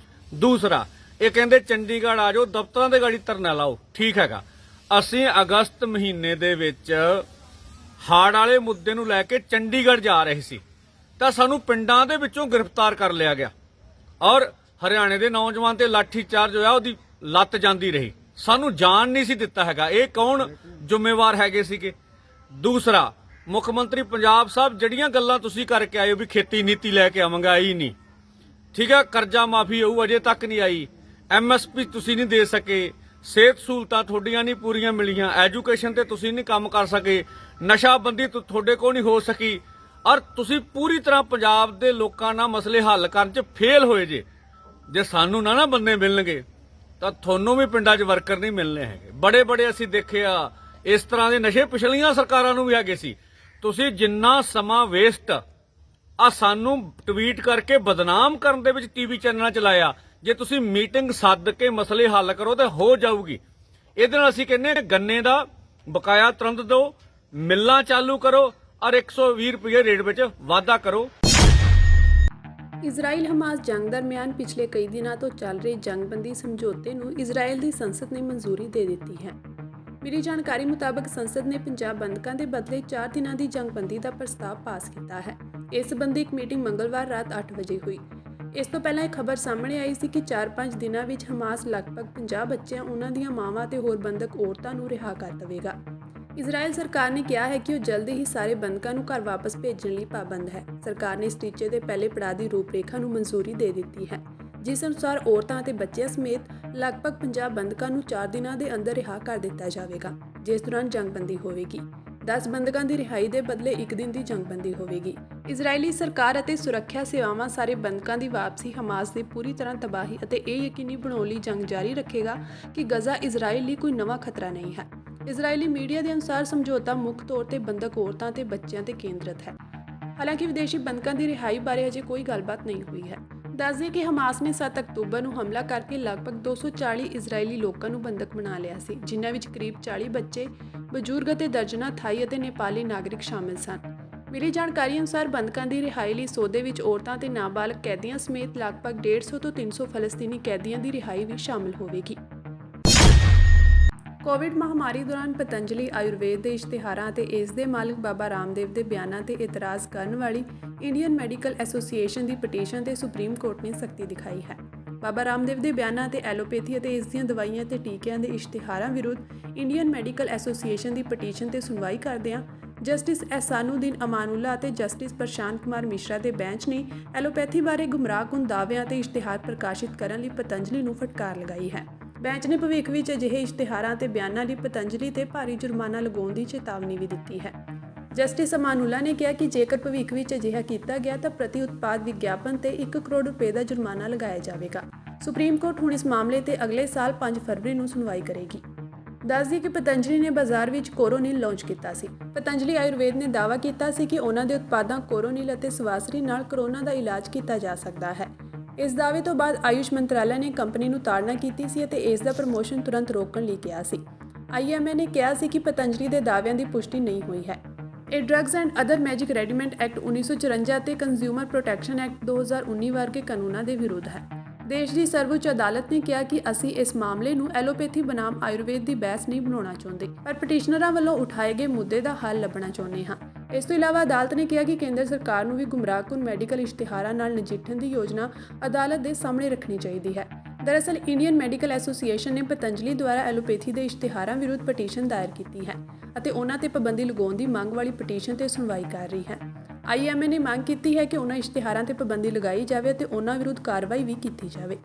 ਦੂਸਰਾ, ਇਹ ਕਹਿੰਦੇ ਚੰਡੀਗੜ੍ਹ ਆ ਜਾਓ, ਦਫ਼ਤਰਾਂ ਦੇ ਗਾੜੀ ਧਰਨਾ ਲਾਓ। ਠੀਕ ਹੈਗਾ, ਅਸੀਂ ਅਗਸਤ ਮਹੀਨੇ ਦੇ ਵਿੱਚ ਹਾੜ ਵਾਲੇ ਮੁੱਦੇ ਨੂੰ ਲੈ ਕੇ ਚੰਡੀਗੜ੍ਹ ਜਾ ਰਹੇ ਸੀ ਤਾਂ ਸਾਨੂੰ ਪਿੰਡਾਂ ਦੇ ਵਿੱਚੋਂ ਗ੍ਰਿਫਤਾਰ ਕਰ ਲਿਆ ਗਿਆ ਔਰ ਹਰਿਆਣੇ ਦੇ ਨੌਜਵਾਨ ਤੇ ਲਾਠੀ ਚਾਰਜ ਹੋਇਆ, ਉਹਦੀ ਲੱਤ ਜਾਂਦੀ ਰਹੀ, ਸਾਨੂੰ ਜਾਣ ਨਹੀਂ ਸੀ ਦਿੱਤਾ ਹੈਗਾ। ਇਹ ਕੌਣ ਜ਼ਿੰਮੇਵਾਰ ਹੈਗੇ ਸੀਗੇ? ਦੂਸਰਾ, ਮੁੱਖ ਮੰਤਰੀ ਪੰਜਾਬ ਸਾਹਿਬ ਜਿਹੜੀਆਂ ਗੱਲਾਂ ਤੁਸੀਂ ਕਰਕੇ ਆਏ ਹੋ ਵੀ ਖੇਤੀ ਨੀਤੀ ਲੈ ਕੇ ਆਵਾਂਗਾ, ਆਈ ਨਹੀਂ। ਠੀਕ ਹੈ, ਕਰਜ਼ਾ ਮਾਫੀ ਹੋਊ, ਅਜੇ ਤੱਕ ਨਹੀਂ ਆਈ। MSP ਤੁਸੀਂ ਨਹੀਂ ਦੇ ਸਕੇ, ਸਿਹਤ ਸਹੂਲਤਾਂ ਤੁਹਾਡੀਆਂ ਨਹੀਂ ਪੂਰੀਆਂ ਮਿਲੀਆਂ, ਐਜੂਕੇਸ਼ਨ ਤੇ ਤੁਸੀਂ ਨਹੀਂ ਕੰਮ ਕਰ ਸਕੇ, ਨਸ਼ਾਬੰਦੀ ਤੁਹਾਡੇ ਕੋਲ ਨਹੀਂ ਹੋ ਸਕੀ, ਔਰ ਤੁਸੀਂ ਪੂਰੀ ਤਰ੍ਹਾਂ ਪੰਜਾਬ ਦੇ ਲੋਕਾਂ ਨਾਲ ਮਸਲੇ ਹੱਲ ਕਰਨ 'ਚ ਫੇਲ ਹੋਏ ਜੇ ਸਾਨੂੰ ਨਾ ਬੰਦੇ ਮਿਲਣਗੇ ਤਾਂ ਤੁਹਾਨੂੰ ਵੀ ਪਿੰਡਾਂ 'ਚ ਵਰਕਰ ਨਹੀਂ ਮਿਲਣੇ ਹੈਗੇ। ਬੜੇ ਬੜੇ ਅਸੀਂ ਦੇਖੇ ਆ ਇਸ ਤਰ੍ਹਾਂ ਦੇ ਨਸ਼ੇ, ਪਿਛਲੀਆਂ ਸਰਕਾਰਾਂ ਨੂੰ ਵੀ ਹੈਗੇ ਸੀ। ਤੁਸੀਂ ਜਿੰਨਾ ਸਮਾਂ ਵੇਸਟ ਆ ਸਾਨੂੰ ਟਵੀਟ ਕਰਕੇ ਬਦਨਾਮ ਕਰਨ ਦੇ ਵਿੱਚ TV ਚੈਨਲਾਂ 'ਚ ਲਾਇਆ, ਜੇ ਤੁਸੀਂ ਮੀਟਿੰਗ ਸੱਦ ਕੇ ਮਸਲੇ ਹੱਲ ਕਰੋ ਤਾਂ ਹੋ ਜਾਊਗੀ। ਇਹਦੇ ਨਾਲ ਅਸੀਂ ਕਹਿੰਦੇ ਹਾਂ ਗੰਨੇ ਦਾ ਬਕਾਇਆ ਤੁਰੰਤ ਦਿਓ, ਮਿੱਲਾਂ ਚਾਲੂ ਕਰੋ ਔਰ 120 ਰੁਪਏ ਰੇਟ ਵਿੱਚ ਵਾਧਾ ਕਰੋ। ਇਜ਼ਰਾਈਲ ਹਮਾਸ ਜੰਗ ਦਰਮਿਆਨ ਪਿਛਲੇ ਕਈ ਦਿਨਾਂ ਤੋਂ ਚੱਲ ਰਹੇ ਜੰਗਬੰਦੀ ਸਮਝੌਤੇ ਨੂੰ ਇਜ਼ਰਾਈਲ ਦੀ ਸੰਸਦ ਨੇ ਮਨਜ਼ੂਰੀ ਦੇ ਦਿੱਤੀ ਹੈ। ਮਿਲੀ ਜਾਣਕਾਰੀ ਮੁਤਾਬਕ ਸੰਸਦ ਨੇ ਪੰਜਾਬ ਬੰਦਕਾਂ ਦੇ ਬਦਲੇ 4 ਦਿਨਾਂ ਦੀ ਜੰਗਬੰਦੀ ਦਾ ਪ੍ਰਸਤਾਵ ਪਾਸ ਕੀਤਾ ਹੈ। ਇਸ ਸੰਬੰਧੀ ਇੱਕ ਮੀਟਿੰਗ ਮੰਗਲਵਾਰ ਰਾਤ 8 ਵਜੇ ਹੋਈ। ਇਸ ਤੋਂ ਪਹਿਲਾਂ ਇਹ ਖਬਰ ਸਾਹਮਣੇ ਆਈ ਸੀ ਕਿ 4-5 ਦਿਨਾਂ ਵਿੱਚ ਹਮਾਸ ਲਗਭਗ 50 ਬੱਚਿਆਂ, ਉਹਨਾਂ ਦੀਆਂ ਮਾਵਾਂ ਤੇ ਹੋਰ ਬੰਦਕ ਔਰਤਾਂ ਨੂੰ ਰਿਹਾ ਕਰ ਦੇਵੇਗਾ। ਇਜ਼ਰਾਈਲ ਸਰਕਾਰ ਨੇ ਕਿਹਾ ਹੈ ਕਿ ਉਹ ਜਲਦੀ ਹੀ ਸਾਰੇ ਬੰਦਕਾਂ ਨੂੰ ਘਰ ਵਾਪਸ ਭੇਜਣ ਲਈ ਪਾਬੰਦ ਹੈ। ਸਰਕਾਰ ਨੇ ਇਸ ਟੀਚੇ ਦੇ ਪਹਿਲੇ ਪੜਾਅ ਦੀ ਰੂਪਰੇਖਾ ਨੂੰ ਮਨਜ਼ੂਰੀ ਦੇ ਦਿੱਤੀ ਹੈ, ਜਿਸ ਅਨੁਸਾਰ ਔਰਤਾਂ ਅਤੇ ਬੱਚਿਆਂ ਸਮੇਤ ਲਗਭਗ 50 ਬੰਦਕਾਂ ਨੂੰ 4 ਦਿਨਾਂ ਦੇ ਅੰਦਰ ਰਿਹਾ ਕਰ ਦਿੱਤਾ ਜਾਵੇਗਾ, ਜਿਸ ਦੌਰਾਨ ਜੰਗਬੰਦੀ ਹੋਵੇਗੀ। 10 ਬੰਦਕਾਂ ਦੀ ਰਿਹਾਈ ਦੇ ਬਦਲੇ 1 ਦਿਨ ਦੀ ਜੰਗਬੰਦੀ ਹੋਵੇਗੀ। ਇਜ਼ਰਾਈਲੀ ਸਰਕਾਰ ਅਤੇ ਸੁਰੱਖਿਆ ਸੇਵਾਵਾਂ ਸਾਰੇ ਬੰਦਕਾਂ ਦੀ ਵਾਪਸੀ, ਹਮਾਸ ਦੀ ਪੂਰੀ ਤਰ੍ਹਾਂ ਤਬਾਹੀ ਅਤੇ ਇਹ ਯਕੀਨੀ ਬਣਾਉਣ ਲਈ ਜੰਗ ਜਾਰੀ ਰੱਖੇਗਾ ਕਿ ਗਜ਼ਾ ਇਜ਼ਰਾਈਲ ਲਈ ਕੋਈ ਨਵਾਂ ਖਤਰਾ ਨਹੀਂ ਹੈ। ਇਜ਼ਰਾਈਲੀ ਮੀਡੀਆ ਦੇ ਅਨੁਸਾਰ ਸਮਝੌਤਾ ਮੁੱਖ ਤੌਰ ਤੇ ਬੰਦਕ ਔਰਤਾਂ ਤੇ ਬੱਚਿਆਂ ਤੇ ਕੇਂਦਰਿਤ ਹੈ। ਹਾਲਾਂਕਿ ਵਿਦੇਸ਼ੀ ਬੰਦਕਾਂ ਦੀ ਰਿਹਾਈ ਬਾਰੇ ਅਜੇ ਕੋਈ ਗੱਲਬਾਤ ਨਹੀਂ ਹੋਈ ਹੈ। ਦੱਸ ਦਈਏ ਕਿ ਹਮਾਸ ਨੇ 7 ਅਕਤੂਬਰ ਨੂੰ ਹਮਲਾ ਕਰਕੇ ਲਗਭਗ 240 ਇਜ਼ਰਾਈਲੀ ਲੋਕਾਂ ਨੂੰ ਬੰਦਕ ਬਣਾ ਲਿਆ ਸੀ, ਜਿਨ੍ਹਾਂ ਵਿੱਚ ਕਰੀਬ 40 ਬੱਚੇ, ਬਜ਼ੁਰਗ ਅਤੇ ਦਰਜਨਾਂ ਥਾਈ ਅਤੇ ਨੇਪਾਲੀ ਨਾਗਰਿਕ ਸ਼ਾਮਿਲ ਸਨ। ਮਿਲੀ ਜਾਣਕਾਰੀ ਅਨੁਸਾਰ ਬੰਦਕਾਂ ਦੀ ਰਿਹਾਈ ਲਈ ਸੌਦੇ ਵਿੱਚ ਔਰਤਾਂ ਤੇ ਨਾਬਾਲਗ ਕੈਦੀਆਂ ਸਮੇਤ ਲਗਭਗ 150 ਤੋਂ 300 ਫਲਸਤੀਨੀ ਕੈਦੀਆਂ ਦੀ ਰਿਹਾਈ ਵੀ ਸ਼ਾਮਿਲ ਹੋਵੇਗੀ। ਕੋਵਿਡ ਮਹਾਮਾਰੀ ਦੌਰਾਨ ਪਤੰਜਲੀ ਆਯੁਰਵੇਦ ਦੇ ਇਸ਼ਤਿਹਾਰਾਂ ਅਤੇ ਇਸ ਦੇ ਮਾਲਕ ਬਾਬਾ ਰਾਮਦੇਵ ਦੇ ਬਿਆਨਾਂ ਤੇ ਇਤਰਾਜ਼ ਕਰਨ ਵਾਲੀ ਇੰਡੀਅਨ ਮੈਡੀਕਲ ਐਸੋਸੀਏਸ਼ਨ ਦੀ ਪਟੀਸ਼ਨ ਤੇ ਸੁਪਰੀਮ ਕੋਰਟ ਨੇ ਸਖਤੀ ਦਿਖਾਈ ਹੈ। ਬਾਬਾ ਰਾਮਦੇਵ ਦੇ ਬਿਆਨਾਂ ਤੇ ਐਲੋਪੈਥੀ ਅਤੇ ਇਸ ਦੀਆਂ ਦਵਾਈਆਂ ਤੇ ਟੀਕਿਆਂ ਦੇ ਇਸ਼ਤਿਹਾਰਾਂ ਵਿਰੁੱਧ ਇੰਡੀਅਨ ਮੈਡੀਕਲ ਐਸੋਸੀਏਸ਼ਨ ਦੀ ਪਟੀਸ਼ਨ ਤੇ ਸੁਣਵਾਈ ਕਰਦਿਆਂ ਜਸਟਿਸ ਐਹਸਾਨੁਦੀਨ ਅਮਾਨੁੱਲਾ ਅਤੇ ਜਸਟਿਸ ਪ੍ਰਸ਼ਾਂਤ ਕੁਮਾਰ ਮਿਸ਼ਰਾ ਦੇ ਬੈਂਚ ਨੇ ਐਲੋਪੈਥੀ ਬਾਰੇ ਗੁੰਮਰਾਹਕੁਨ ਦਾਅਵਿਆਂ ਤੇ ਇਸ਼ਤਿਹਾਰ ਪ੍ਰਕਾਸ਼ਿਤ ਕਰਨ ਲਈ ਪਤੰਜਲੀ ਨੂੰ ਫਟਕਾਰ ਲਗਾਈ ਹੈ। ਬੈਂਚ ਨੇ ਭਵਿੱਖ ਵਿੱਚ ਅਜਿਹੇ ਇਸ਼ਤਿਹਾਰਾਂ ਤੇ ਬਿਆਨਾਂ ਲਈ ਪਤੰਜਲੀ ਤੇ ਭਾਰੀ ਜੁਰਮਾਨਾ ਲਗਾਉਣ ਦੀ ਚੇਤਾਵਨੀ ਵੀ ਦਿੱਤੀ ਹੈ। ਜਸਟਿਸ ਅਮਾਨੁੱਲਾ ਨੇ ਕਿਹਾ ਕਿ ਜੇਕਰ ਭਵਿੱਖ ਵਿੱਚ ਅਜਿਹਾ ਕੀਤਾ ਗਿਆ ਤਾਂ ਪ੍ਰਤੀ ਉਤਪਾਦ ਵਿਗਿਆਪਨ ਤੇ 1 ਕਰੋੜ ਰੁਪਏ ਦਾ ਜੁਰਮਾਨਾ ਲਗਾਇਆ ਜਾਵੇਗਾ। ਸੁਪਰੀਮ ਕੋਰਟ ਹੁਣ ਇਸ ਮਾਮਲੇ ਤੇ ਅਗਲੇ ਸਾਲ 5 ਫਰਵਰੀ ਨੂੰ ਸੁਣਵਾਈ ਕਰੇਗੀ। ਦੱਸ ਦਈਏ ਕਿ ਪਤੰਜਲੀ ਨੇ ਬਾਜ਼ਾਰ ਵਿੱਚ ਕੋਰੋਨਿਲ ਲਾਂਚ ਕੀਤਾ ਸੀ। ਪਤੰਜਲੀ ਆਯੁਰਵੇਦ ਨੇ ਦਾਅਵਾ ਕੀਤਾ ਸੀ ਕਿ ਉਹਨਾਂ ਦੇ ਉਤਪਾਦਾਂ ਕੋਰੋਨਿਲ ਅਤੇ ਸਵਾਸਰੀ ਨਾਲ ਕੋਰੋਨਾ ਦਾ ਇਲਾਜ ਕੀਤਾ ਜਾ ਸਕਦਾ ਹੈ। ਇਸ ਦਾਅਵੇ ਤੋਂ ਬਾਅਦ ਆਯੁਸ਼ ਮੰਤਰਾਲਾ ਨੇ ਕੰਪਨੀ ਨੂੰ ਤਾੜਨਾ ਕੀਤੀ ਸੀ ਅਤੇ ਇਸ ਦਾ ਪ੍ਰਮੋਸ਼ਨ ਤੁਰੰਤ ਰੋਕਣ ਲਈ ਕਿਹਾ ਸੀ। IMA ਨੇ ਕਿਹਾ ਸੀ ਕਿ ਪਤੰਜਲੀ ਦੇ ਦਾਅਵਿਆਂ ਦੀ ਪੁਸ਼ਟੀ ਨਹੀਂ ਹੋਈ ਹੈ। ਇਹ drugs and other magic readymade act 1954 ਅਤੇ ਕੰਜ਼ਿਊਮਰ ਪ੍ਰੋਟੈਕਸ਼ਨ ਐਕਟ 2019 ਵਰਗੇ ਕਾਨੂੰਨਾਂ ਦੇ ਵਿਰੁੱਧ ਹੈ। ਦੇਸ਼ ਦੀ ਸਰਵਉੱਚ ਅਦਾਲਤ ਨੇ ਕਿਹਾ ਕਿ ਅਸੀਂ ਇਸ ਮਾਮਲੇ ਨੂੰ ਐਲੋਪੈਥੀ ਬਨਾਮ ਆਯੁਰਵੇਦ ਦੀ ਬਹਿਸ ਨਹੀਂ ਬਣਾਉਣਾ ਚਾਹੁੰਦੇ, ਪਰ ਪਟੀਸ਼ਨਰਾਂ ਵੱਲੋਂ ਉਠਾਏ ਗਏ ਮੁੱਦੇ ਦਾ ਹੱਲ ਲੱਭਣਾ ਚਾਹੁੰਦੇ ਹਾਂ। ਇਸ ਤੋਂ ਇਲਾਵਾ ਅਦਾਲਤ ਨੇ ਕਿਹਾ ਕਿ ਕੇਂਦਰ ਸਰਕਾਰ ਨੂੰ ਵੀ ਗੁੰਮਰਾਹਕੁਨ ਮੈਡੀਕਲ ਇਸ਼ਤਿਹਾਰਾਂ ਨਾਲ ਨਜਿੱਠਣ ਦੀ ਯੋਜਨਾ ਅਦਾਲਤ ਦੇ ਸਾਹਮਣੇ ਰੱਖਣੀ ਚਾਹੀਦੀ ਹੈ। ਦਰਅਸਲ ਇੰਡੀਅਨ ਮੈਡੀਕਲ ਐਸੋਸੀਏਸ਼ਨ ਨੇ ਪਤੰਜਲੀ ਦੁਆਰਾ ਐਲੋਪੈਥੀ ਦੇ ਇਸ਼ਤਿਹਾਰਾਂ ਵਿਰੁੱਧ ਪਟੀਸ਼ਨ ਦਾਇਰ ਕੀਤੀ ਹੈ ਅਤੇ ਉਹਨਾਂ ਤੇ ਪਾਬੰਦੀ ਲਗਾਉਣ ਦੀ ਮੰਗ ਵਾਲੀ ਪਟੀਸ਼ਨ ਤੇ ਸੁਣਵਾਈ ਕਰ ਰਹੀ ਹੈ। IMA ਨੇ ਮੰਗ ਕੀਤੀ ਹੈ ਕਿ ਉਹਨਾਂ ਇਸ਼ਤਿਹਾਰਾਂ ਤੇ ਪਾਬੰਦੀ ਲਗਾਈ ਜਾਵੇ ਅਤੇ ਉਹਨਾਂ ਵਿਰੁੱਧ ਕਾਰਵਾਈ ਵੀ ਕੀਤੀ ਜਾਵੇ।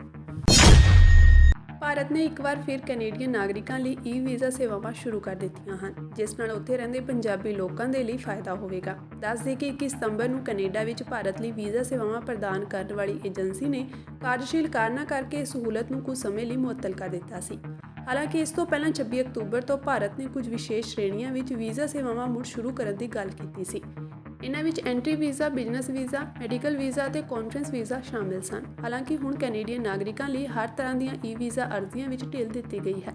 ਭਾਰਤ ਨੇ ਇੱਕ ਵਾਰ ਫਿਰ ਕੈਨੇਡੀਅਨ ਨਾਗਰਿਕਾਂ ਲਈ ਈ-ਵੀਜ਼ਾ ਸੇਵਾਵਾਂ ਸ਼ੁਰੂ ਕਰ ਦਿੱਤੀਆਂ ਹਨ, ਜਿਸ ਨਾਲ ਉੱਥੇ ਰਹਿੰਦੇ ਪੰਜਾਬੀ ਲੋਕਾਂ ਦੇ ਲਈ ਫਾਇਦਾ ਹੋਵੇਗਾ। ਦੱਸ ਦੇ ਕਿ 21 ਸਤੰਬਰ ਨੂੰ ਕੈਨੇਡਾ ਵਿੱਚ ਭਾਰਤ ਲਈ ਵੀਜ਼ਾ ਸੇਵਾਵਾਂ ਪ੍ਰਦਾਨ ਕਰਨ ਵਾਲੀ ਏਜੰਸੀ ਨੇ ਕਾਰਜਸ਼ੀਲ ਕਾਰਨਾਂ ਕਰਕੇ ਇਸ ਸਹੂਲਤ ਨੂੰ ਕੁਝ ਸਮੇਂ ਲਈ ਮੁਅੱਤਲ ਕਰ ਦਿੱਤਾ ਸੀ। ਹਾਲਾਂਕਿ ਇਸ ਤੋਂ ਪਹਿਲਾਂ 26 ਅਕਤੂਬਰ ਤੋਂ ਭਾਰਤ ਨੇ ਕੁਝ ਵਿਸ਼ੇਸ਼ ਸ਼੍ਰੇਣੀਆਂ ਵਿੱਚ ਵੀਜ਼ਾ ਸੇਵਾਵਾਂ ਮੁੜ ਸ਼ੁਰੂ ਕਰਨ ਦੀ ਗੱਲ ਕੀਤੀ ਸੀ। ਇਨ੍ਹਾਂ ਵਿੱਚ entry visa, business visa, medical visa ਅਤੇ ਕਾਨਫਰੰਸ ਵੀਜ਼ਾ ਸ਼ਾਮਿਲ ਸਨ। ਹਾਲਾਂਕਿ ਹੁਣ ਕੈਨੇਡੀਅਨ ਨਾਗਰਿਕਾਂ ਲਈ ਹਰ ਤਰ੍ਹਾਂ ਦੀਆਂ ਈ-ਵੀਜ਼ਾ ਅਰਜ਼ੀਆਂ ਵਿੱਚ ਢਿੱਲ ਦਿੱਤੀ ਗਈ ਹੈ।